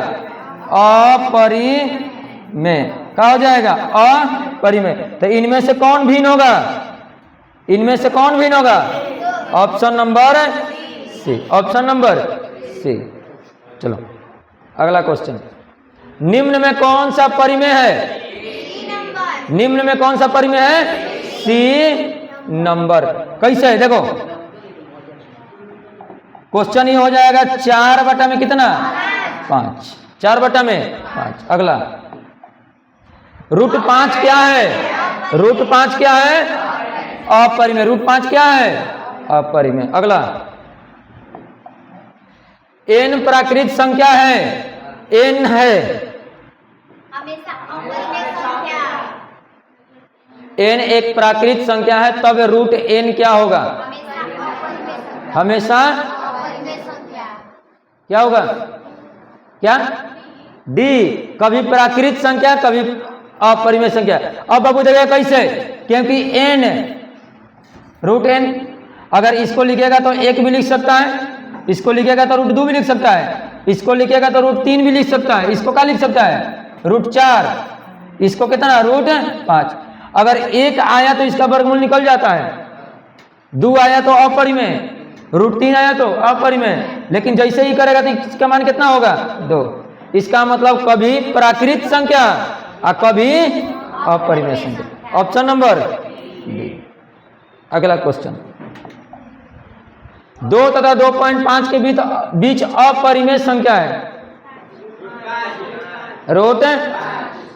Speaker 1: अपरिमेय। क्या हो जाएगा अपरिमेय। तो इनमें से कौन भिन्न होगा? इनमें से कौन भिन्न होगा? Option number C. Option number C. चलो अगला क्वेश्चन, निम्न में कौन सा परिमेय है? निम्न में कौन सा परिमेय है? C number. कैसे है देखो, क्वेश्चन ये हो जाएगा 4 बटा में कितना 5, 4 बटा में 5। अगला रूट 5 क्या है, रूट 5 क्या है अपरिमेय, रूट 5 क्या है अपरिमेय। अगला n प्राकृत संख्या है, n है, n एक प्राकृत संख्या है तब रूट n क्या होगा, हमेशा क्या होगा, क्या d, कभी प्राकृत संख्या कभी अपरिमेय संख्या। अब बाबू देखिए कैसे, क्योंकि n रूट n अगर इसको लिखेगा तो 1 भी लिख सकता है, इसको लिखेगा तो रूट 2 भी लिख सकता है, इसको लिखेगा तो रूट 3 भी लिख सकता है, इसको क्या लिख सकता है रूट 4, इसको कितना रूट 5। अगर 1 आया तो इसका वर्गमूल निकल जाता है, 2 आया तो अपरिमेय, रूट 3 आया तो अपरिमेय, लेकिन जैसे ही करेगा तो इसका मान कितना होगा 2। इसका मतलब कभी प्राकृत संख्या और कभी अपरिमेय संख्या। Option number B. अगला क्वेश्चन 2 तथा 2.5 के बीच अपरिमेय संख्या है, रूट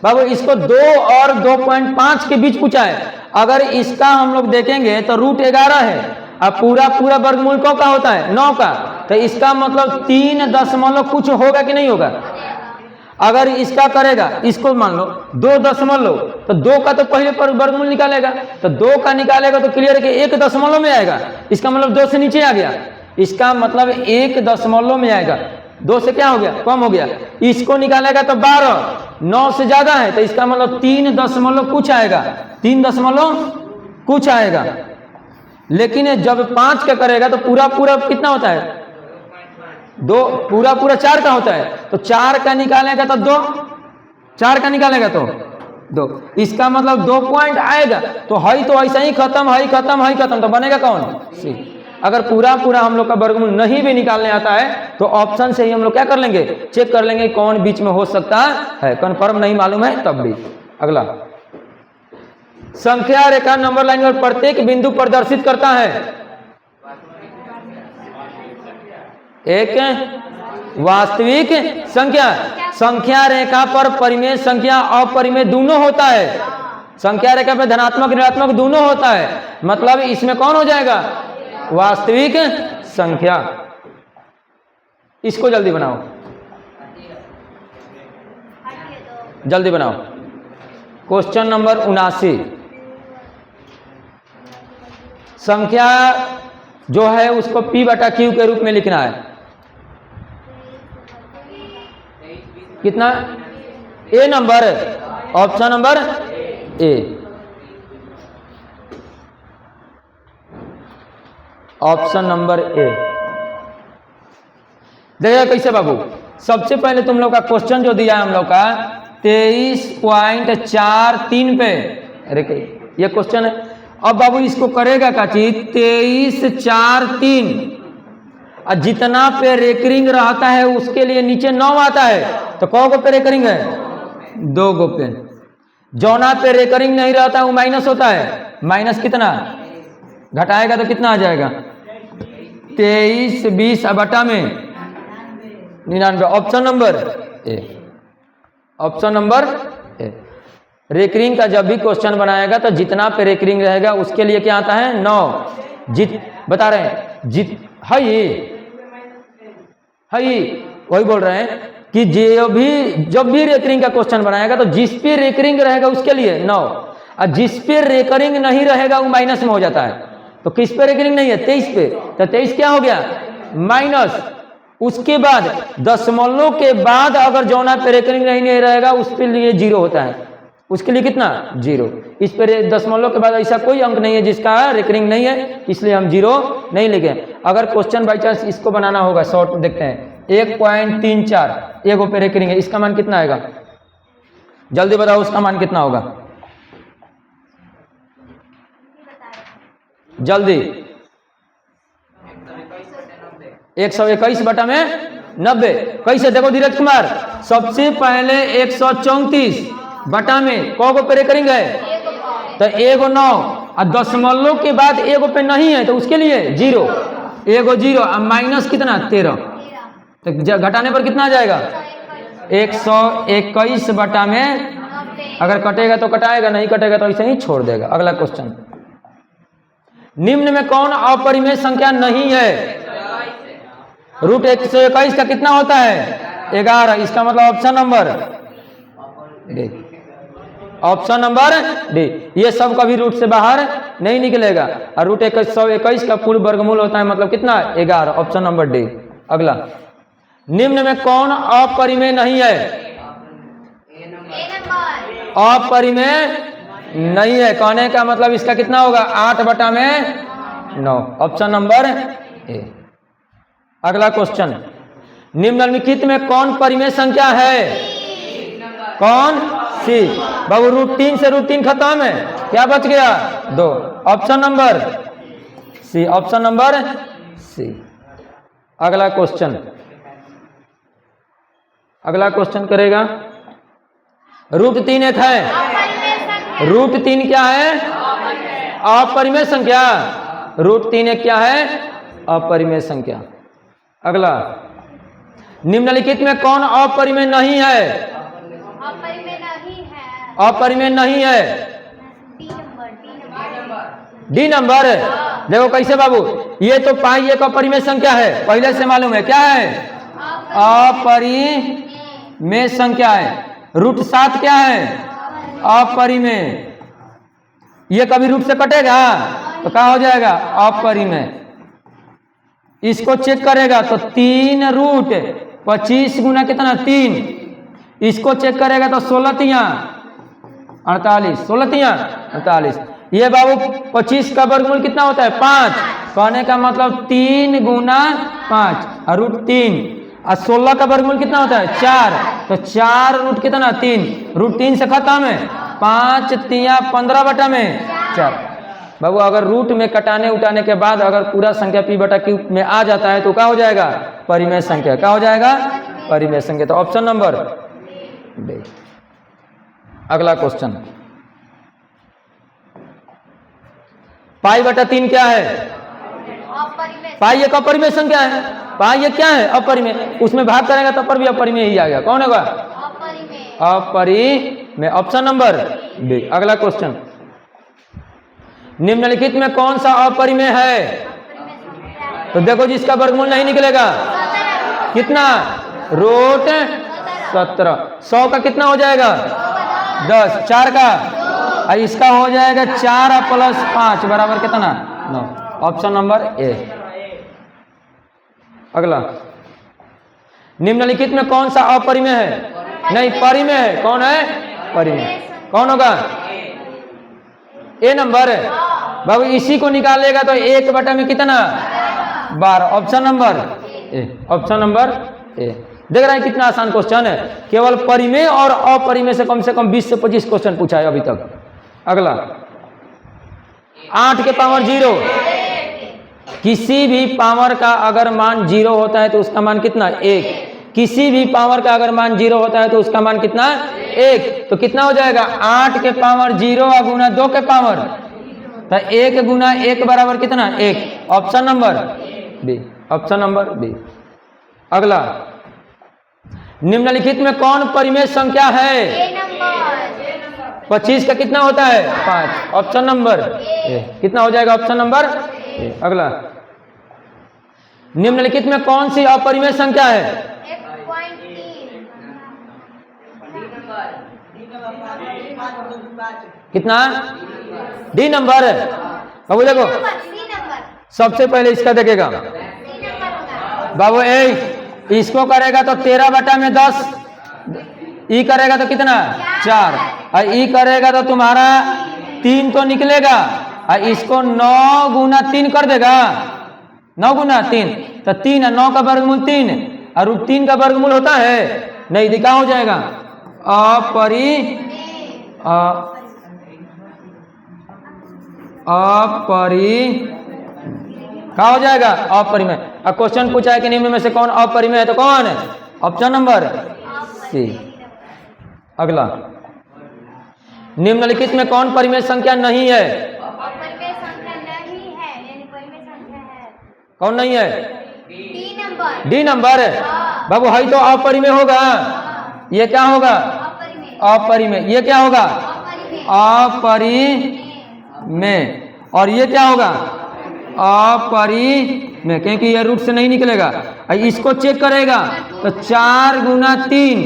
Speaker 1: बाबू इसको 2 और 2.5 के बीच पूछा है। अगर इसका हम लोग देखेंगे तो रूट 11 है और पूरा वर्गमूल को का होता है 9 का, तो इसका मतलब 3 दशमलव कुछ होगा कि नहीं होगा। अगर इसका करेगा, इसको मान लो 2 दशमलव, तो 2 का तो पहले पर वर्गमूल निकालेगा, तो 2 का निकालेगा तो क्लियर है कि 1 दशमलव में आएगा, इसका मतलब 2 से नीचे आ गया, इसका मतलब 1 दशमलव में आएगा, 2 से क्या हो गया कम हो गया। इसको निकालेगा तो 12, 9 से ज्यादा है तो इसका मतलब 3 दशमलव कुछ आएगा, 3 दशमलव कुछ आएगा। लेकिन जब 5 का करेगा तो पूरा कितना होता है 2, पूरा 4 का होता है, तो 4 का निकालेगा तो 2, 4 का निकालेगा तो 2, इसका मतलब 2 पॉइंट आएगा, तो हई तो ऐसा ही खत्म, हई खत्म, हई खत्म, तो बनेगा कौन सी। अगर पूरा हम लोग का वर्गमूल नहीं भी निकालने आता है तो ऑप्शन से ही हम लोग क्या कर लेंगे, चेक कर लेंगे कौन बीच में हो सकता है, कंफर्म नहीं मालूम है तब भी। अगला संख्या रेखा नंबर लाइन और प्रत्येक बिंदु प्रदर्शित करता है एक वास्तविक संख्या। संख्या रेखा पर परिमेय संख्या अपरिमेय दोनों होता है, संख्या रेखा पर धनात्मक ऋणात्मक दोनों होता है, मतलब इसमें कौन हो जाएगा वास्तविक संख्या। इसको जल्दी बनाओ, जल्दी बनाओ। क्वेश्चन नंबर 79 संख्या जो है उसको P बटा Q के रूप में लिखना है। कितना A number, option number A, option number A. देखिए कैसे बाबू, सबसे पहले तुम लोग का क्वेश्चन जो दिया है हम लोग का 23.43 पे, अरे ये क्वेश्चन है। अब बाबू इसको करेगा क्या चीज 23.43 और जितना पे रेकरिंग रहता है उसके लिए नीचे 9 आता है, तो कौ गो पे रेकरिंग है 2 गो पे। जौना पे रेकरिंग नहीं रहता है वो माइनस होता है, माइनस कितना घटाएगा तो कितना आ जाएगा 23 20 बटा में 99। Option number A, option number A. Recurring का जब भी क्वेश्चन बनाएगा तो जितना पे रेकरिंग रहेगा उसके लिए क्या आता है 9। बता रहे हैं वही बोल रहे हैं कि जब भी रेकरिंग का क्वेश्चन बनाएगा तो जिस पे रेकरिंग रहेगा उसके लिए 9 और जिस पे रेकरिंग नहीं रहेगा वो माइनस में हो जाता है। तो किस पे रेकरिंग नहीं है 23 पे, तो 23 क्या हो गया माइनस। उसके बाद दशमलव के बाद अगर जौना पे रेकरिंग नहीं रहेगा उसके लिए 0 होता है, उसके लिए कितना 0। इस पर दशमलव के बाद ऐसा कोई अंक नहीं है जिसका रेकरिंग नहीं है, इसलिए हम 0 नहीं लिखे। अगर क्वेश्चन बाई चांस इसको बनाना होगा शॉर्ट देखते हैं 1.34 एगो पे रेकरिंग है, इसका मान कितना आएगा जल्दी बताओ, उसका मान कितना होगा जल्दी 121 बटा में 90। कैसे देखो धीरज कुमार, सबसे पहले 134 बटा में कौ गो पे रेकरिंग है तो 1 9 और दशमलव के बाद 1 पे नहीं है तो उसके लिए 0। एगो जीरो, अब माइनस कितना 13, तो घटाने पर कितना आ जाएगा 121 बटा में, अगर कटेगा तो कटाएगा, नहीं कटेगा तो ऐसे ही छोड़ देगा। अगला क्वेश्चन, निम्न में कौन अपरिमेय संख्या नहीं है? रूट 121 का कितना होता है 11, इसका मतलब option number D, option number D. ये सब कभी रूट से बाहर नहीं निकलेगा, और रूट 121 का पूर्ण वर्गमूल होता है मतलब कितना 11, ऑप्शन नंबर डी। अगला, निम्न में कौन अपरिमेय नहीं है? अपरिमेय नहीं है, कहने का मतलब इसका कितना होगा 8 बटा में 9, ऑप्शन नंबर ए। अगला क्वेश्चन, निम्नलिखित में कौन परिमेय संख्या है? कौन सी? बाबू रूट 3 से रूट 3 खत्म है, क्या बच गया 2, option number C, option number C. अगला क्वेश्चन, अगला क्वेश्चन करेगा, रूट 3 एक है, रूट 3 क्या है? अपरिमेय संख्या। रूट 3 एक क्या है? अपरिमेय संख्या। अगला, निम्नलिखित में कौन अपरिमेय नहीं है? अपरिमेय नहीं है, डी नंबर। देखो कैसे बाबू, ये तो पाई एक अपरिमेय संख्या है, पहले से मालूम है क्या है? अपरिमेय संख्या है। रूट 7 क्या है? अपरिमेय। ये कभी रूट से कटेगा तो क्या हो जाएगा अपरिमेय। इसको चेक करेगा तो 3 रूट 25 गुना कितना 3, इसको चेक करेगा तो 16 तिया 48, 16 तिया 48। ये बाबू 25 का वर्गमूल कितना होता है 5, कहने का मतलब 3 गुना 5 और रूट 3, और 16 का वर्गमूल कितना होता है 4, तो 4 रूट कितना 3, रूट 3 से खत्म है, 5 तिया 15 बटा में 4। बाबू अगर रूट में कटाने उठाने के बाद अगर पूरा संख्या p बटा q में आ जाता है तो क्या हो जाएगा परिमेय संख्या। क्या हो जाएगा परिमेय संख्या, तो ऑप्शन नंबर डी। अगला क्वेश्चन, पाई बटा 3 क्या है? पाई एक अपरिमेय संख्या है, पाई एक क्या है अपरिमेय, उसमें भाग करेगा तब पर भी अपरिमेय ही आ गया। कौन होगा अपरिमेय, ऑप्शन नंबर डी। अगला क्वेश्चन, निम्नलिखित में कौन सा अपरिमेय है? तो देखो जिसका वर्गमूल नहीं निकलेगा कितना रूट 17, 100 का कितना हो जाएगा 10, 4 का, और इसका हो जाएगा 4 प्लस 5 बराबर कितना 9, ऑप्शन नंबर ए। अगला, निम्नलिखित में कौन सा अपरिमेय है? नहीं परिमेय है, कौन है परिमेय, कौन होगा ए नंबर। बाबू इसी को निकालेगा तो 1 बटा में कितना 12, option number A, option number ए। देख रहे हैं कितना आसान क्वेश्चन है, केवल परिमेय और अपरिमेय से कम 20 से 25 क्वेश्चन पूछा है अभी तक। अगला, 8 के पावर 0, किसी भी पावर का अगर मान 0 होता है तो उसका मान कितना 1, किसी भी पावर का अगर मान 0 होता है तो उसका मान कितना 1, तो कितना हो जाएगा 8 के पावर 0 गुना 2 के पावर, तो 1 गुना 1 बराबर कितना 1, option number B, option number B. अगला, निम्नलिखित में कौन परिमेय संख्या है? 25 का कितना होता है 5, ऑप्शन नंबर ए, कितना हो जाएगा ऑप्शन नंबर ए। अगला, निम्नलिखित में कौन सी अपरिमेय संख्या है? कितना डी नंबर। बाबू देखो सबसे पहले इसका देखेगा बाबू ए, इसको करेगा तो 13 बटा में 10, ई करेगा तो कितना 4, और ई करेगा तो तुम्हारा 3 तो निकलेगा, और इसको 9 गुना 3 कर देगा, 9 गुना 3, तो 3 और 9 का वर्गमूल 3, और रूट 3 का वर्गमूल होता है नहीं, दिखा हो जाएगा क्या हो जाएगा अपरिमेय। अब क्वेश्चन पूछा है कि निम्न में से कौन अपरिमेय है, तो कौन है ऑप्शन नंबर सी। अगला, निम्नलिखित में कौन परिमेय संख्या नहीं है? कौन नहीं है?
Speaker 2: D number.
Speaker 1: डी नंबर है बाबू, है तो अपरिमेय होगा। ये क्या होगा? अपरिमेय। ये क्या होगा? अपरिमेय। और ये क्या होगा? अपरिमेय, क्योंकि ये रूट से नहीं निकलेगा। इसको चेक करेगा तो 4 गुना 3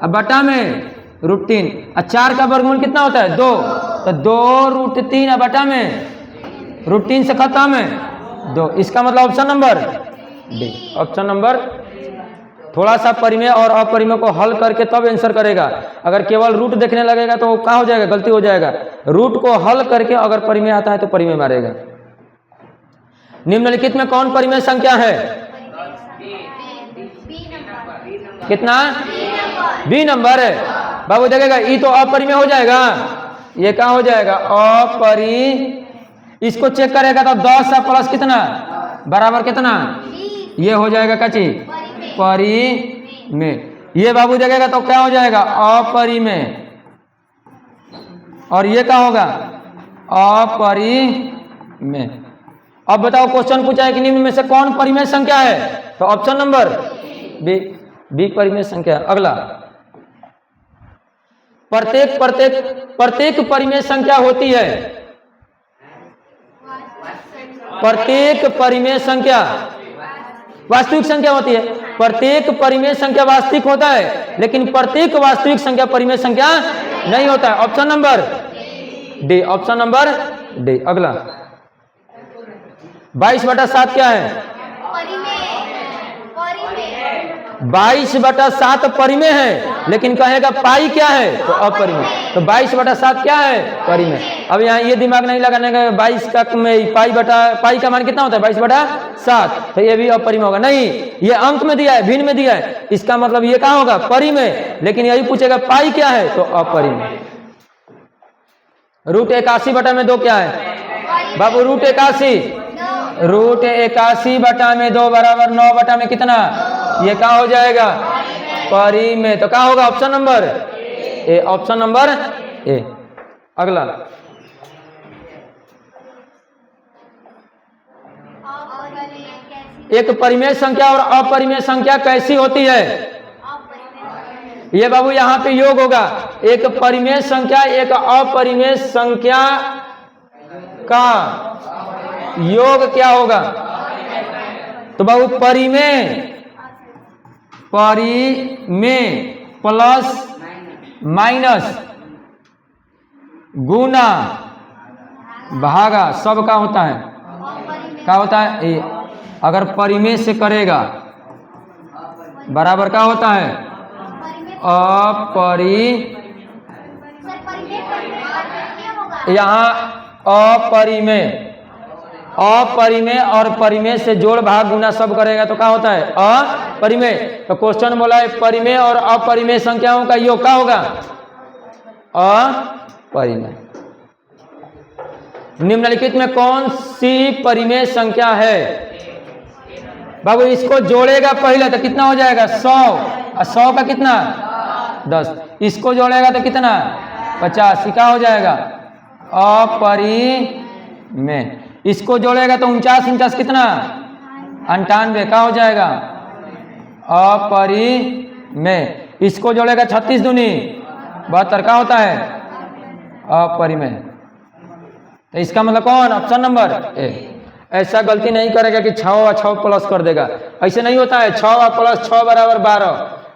Speaker 1: अब बटा में √3। 4 का वर्गमूल कितना होता है? 2, तो 2√3 अब बटा में √3 से खत्म है 2। इसका मतलब option number D. Option number. थोड़ा सा परिमेय और अपरिमेय को हल करके तब आंसर करेगा। अगर केवल रूट देखने लगेगा तो क्या हो जाएगा? गलती हो जाएगा। रूट को हल करके अगर परिमेय आता है तो परिमेय मारेगा। निम्नलिखित में कौन परिमेय संख्या है? कितना? बी नंबर है बाबू। देखेगा ई तो अपरिमेय हो जाएगा, ये क्या हो जाएगा? इसको चेक करेगा तो 10 प्लस कितना बराबर कितना? ये हो जाएगा क्या चीज? परिमेय। ये बाबू देखेगा तो क्या हो जाएगा? अपरिमेय। और ये क्या होगा? अपरिमेय। अब बताओ, क्वेश्चन पूछा है कि निम्न में से कौन परिमेय संख्या है? तो ऑप्शन नंबर बी, बी परिमेय संख्या। अगला, प्रत्येक परिमेय संख्या होती है। प्रत्येक परिमेय संख्या वास्तविक संख्या होती है। प्रत्येक परिमेय संख्या वास्तविक होता है, लेकिन प्रत्येक वास्तविक संख्या परिमेय संख्या नहीं होता है। Option number D. Option number D. अगला, 22/7 क्या है? 22/7 परिमेय है, लेकिन कहेगा पाई क्या है? तो अपरिमेय। तो 22/7 क्या है? परिमेय। अब यहाँ ये दिमाग नहीं लगाने का 22 का में पाई का मान कितना होता है? 22/7। तो ये भी अपरिमेय होगा? नहीं, ये अंक में दिया है, भिन्न में दिया है, इसका मतलब ये कहाँ होगा? परिमेय। लेकिन यही पूछेगा पाई क्या है? तो अपरिमेय। √81/2 क्या है बाबू? √81 √81/2 बराबर 9 में कितना? ये क्या हो जाएगा? परिमेय। तो क्या होगा? Option number A. Option number A. अगला, एक परिमेय संख्या और अपरिमेय संख्या कैसी होती है? ये बाबू यहाँ पे योग होगा। एक परिमेय संख्या एक अपरिमेय संख्या का योग क्या होगा? तो बाबू परिमेय प्लस माइनस गुना भागा सब का होता है? क्या होता है? ए, अगर परिमेय से करेगा बराबर क्या होता है? यहाँ अपरिमेय और परिमेय से जोड़ भाग गुना सब करेगा तो क्या होता है? अपरिमेय। तो क्वेश्चन बोला है परिमेय और अपरिमेय संख्याओं का योग क्या होगा? अपरिमेय। निम्नलिखित में कौन सी परिमेय संख्या है? बाबू इसको जोड़ेगा पहले तो कितना हो जाएगा? 100। और 100 का कितना? 10। इसको जोड़ेगा तो कितना? 50। क्या हो जाएगा? अपरिमेय। इसको जोड़ेगा तो 49 कितना? 98। क्या हो जाएगा? अपरिमेय। इसको जोड़ेगा 36 दूनी 72। क्या होता है? अपरिमेय। तो इसका मतलब कौन? ऑप्शन नंबर ए। ऐसा गलती नहीं करेगा कि 6 और 6 प्लस कर देगा, ऐसे नहीं होता है। 6 और प्लस 6 बराबर 12।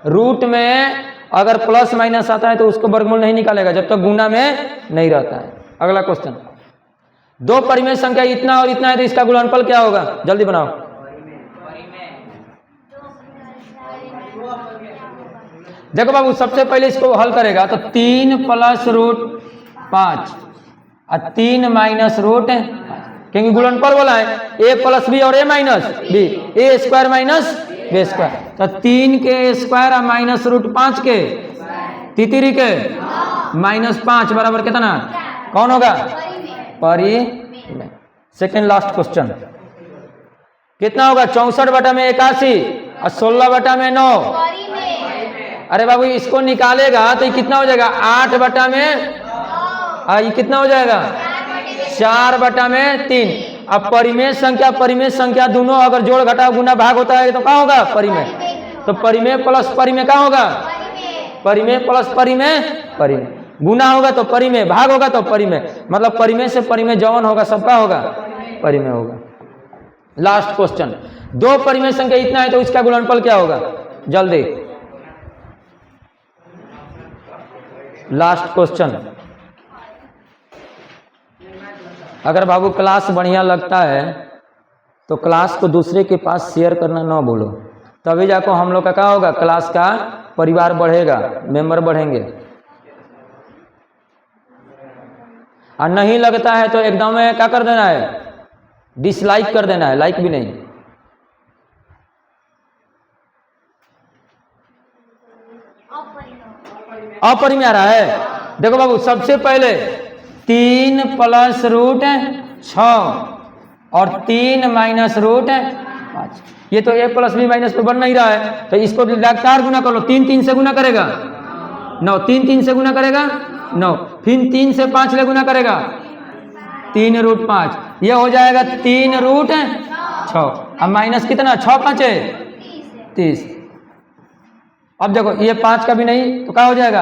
Speaker 1: रूट में अगर प्लस माइनस आता है तो उसको वर्गमूल नहीं निकालेगा जब तक गुना में नहीं रहता है। अगला क्वेश्चन, 2 परिमेय संख्या इतना और इतना है तो इसका गुणनफल क्या होगा? जल्दी बनाओ। देखो बाबू, सबसे पहले इसको हल करेगा तो 3 + √5 और 3 - √5, क्योंकि गुणनफल बोला है a + b और a - b, a² - b²। तो 3 के स्क्वायर और -√5 के तितरी के -5 बराबर कितना? कौन होगा? परिमेय। सेकेंड लास्ट क्वेश्चन, कितना होगा? 64/81 और 16/9। अरे बाबू इसको निकालेगा तो ये कितना हो जाएगा? 8/, ये कितना हो जाएगा? 4/3। अब परिमेय संख्या दोनों अगर जोड़ घटाव गुना भाग होता है तो क्या होगा? परिमेय। तो परिमेय प्लस परिमेय क्या होगा? परिमेय प्लस परिमेय गुना होगा तो परिमेय, भाग होगा तो परिमेय, मतलब परिमेय से परिमेय जवन होगा सबका होगा परिमेय होगा। लास्ट क्वेश्चन, दो परिमेय संख्या इतना है तो इसका गुणनफल क्या होगा? जल्दी, लास्ट क्वेश्चन। अगर बाबू क्लास बढ़िया लगता है तो क्लास को दूसरे के पास शेयर करना ना भूलो, तभी जाकर हम लोग का क्या होगा? क्लास का परिवार बढ़ेगा, मेंबर बढ़ेंगे। और नहीं लगता है तो एकदम क्या कर देना है? डिसलाइक कर देना है, लाइक भी नहीं। अपरिमेय आ रहा है। देखो बाबू, सबसे पहले 3 प्लस रूट 6 और 3 माइनस रूट 5, ये तो a प्लस बी माइनस पे बन नहीं रहा है, तो इसको लगातार गुना कर लो। 3 3 से गुना करेगा 9, 3 3 से गुना करेगा 9, फिर 3 से 5 ले गुना करेगा 3 रूट 5, ये हो जाएगा 3 रूट 6। अब माइनस कितना? 6 5 30। अब देखो ये 5 का भी नहीं तो क्या हो जाएगा?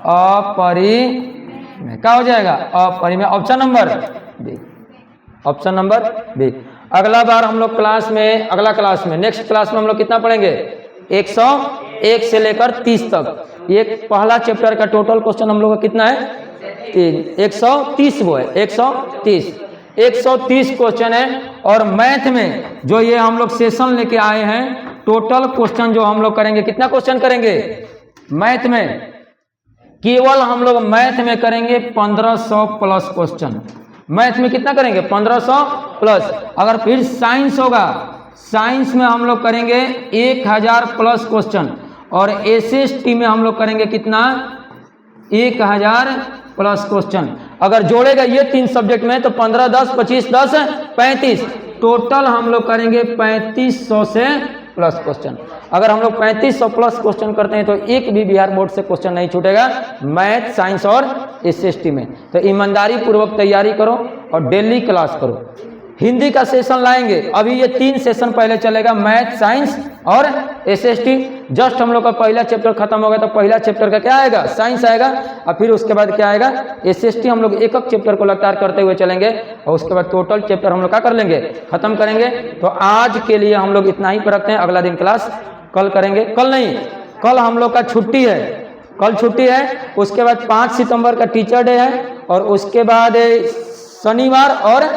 Speaker 1: अपरिमेय। क्या हो जाएगा? अपरिमेय। Option number B, option number B. अगला बार हम लोग नेक्स्ट क्लास में हम लोग कितना पढ़ेंगे? 101 से लेकर 30 तक। ये पहला चैप्टर का टोटल क्वेश्चन हम लोग का कितना है? 3। 130 वो है, 130 क्वेश्चन है। और मैथ में जो ये हम लोग सेशन लेके आए हैं, टोटल क्वेश्चन जो हम लोग करेंगे, कितना क्वेश्चन करेंगे मैथ में? केवल हम लोग मैथ में करेंगे 1500 प्लस क्वेश्चन। मैथ में कितना करेंगे? 1500 प्लस। अगर फिर साइंस होगा, साइंस में हम लोग करेंगे 1000 प्लस क्वेश्चन। और एसएसटी में हम लोग करेंगे कितना? 1000 प्लस क्वेश्चन। अगर जोड़ेगा ये 3 सब्जेक्ट में तो 15 10 25 10 35, टोटल हम लोग करेंगे 3500 से प्लस क्वेश्चन। अगर हम लोग 3500 प्लस क्वेश्चन करते हैं तो एक भी बिहार बोर्ड से क्वेश्चन नहीं छूटेगा मैथ, साइंस और एसएसटी में। तो ईमानदारी पूर्वक तैयारी करो और डेली क्लास करो। हिंदी का सेशन लाएंगे, अभी ये 3 सेशन पहले चलेगा, मैथ, साइंस और एसएसटी। जस्ट हम लोग का पहला चैप्टर खत्म होगा तो पहला चैप्टर का क्या आएगा? साइंस आएगा। और फिर उसके बाद क्या आएगा? एसएसटी। हम लोग एक चैप्टर को लगातार करते हुए चलेंगे और उसके बाद टोटल चैप्टर हम लोग क्या कर लेंगे? खत्म करेंगे। तो आज के लिए हम लोग इतना ही पर रखते हैं। अगला दिन क्लास कल करेंगे। कल नहीं, कल हम लोग का छुट्टी है, कल छुट्टी है। उसके बाद 5 सितंबर का टीचर डे है और उसके बाद शनिवार और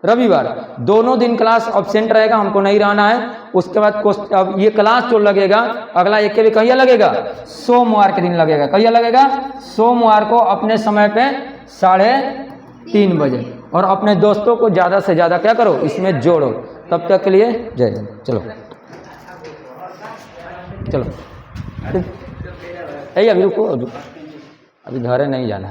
Speaker 1: रविवार दोनों दिन क्लास अब्सेंट रहेगा, हमको नहीं रहना है। उसके बाद अब ये क्लास जो लगेगा अगला एक के भी कहिया लगेगा? सोमवार के दिन लगेगा। कहिया लगेगा? सोमवार को अपने समय पे 3:30 बजे। और अपने दोस्तों को ज़्यादा से ज़्यादा क्या करो, इसमें जोड़ो। तब तक के लिए जय हिंद। चलो चलो, अभी रुको, अभी घरे नहीं जाना।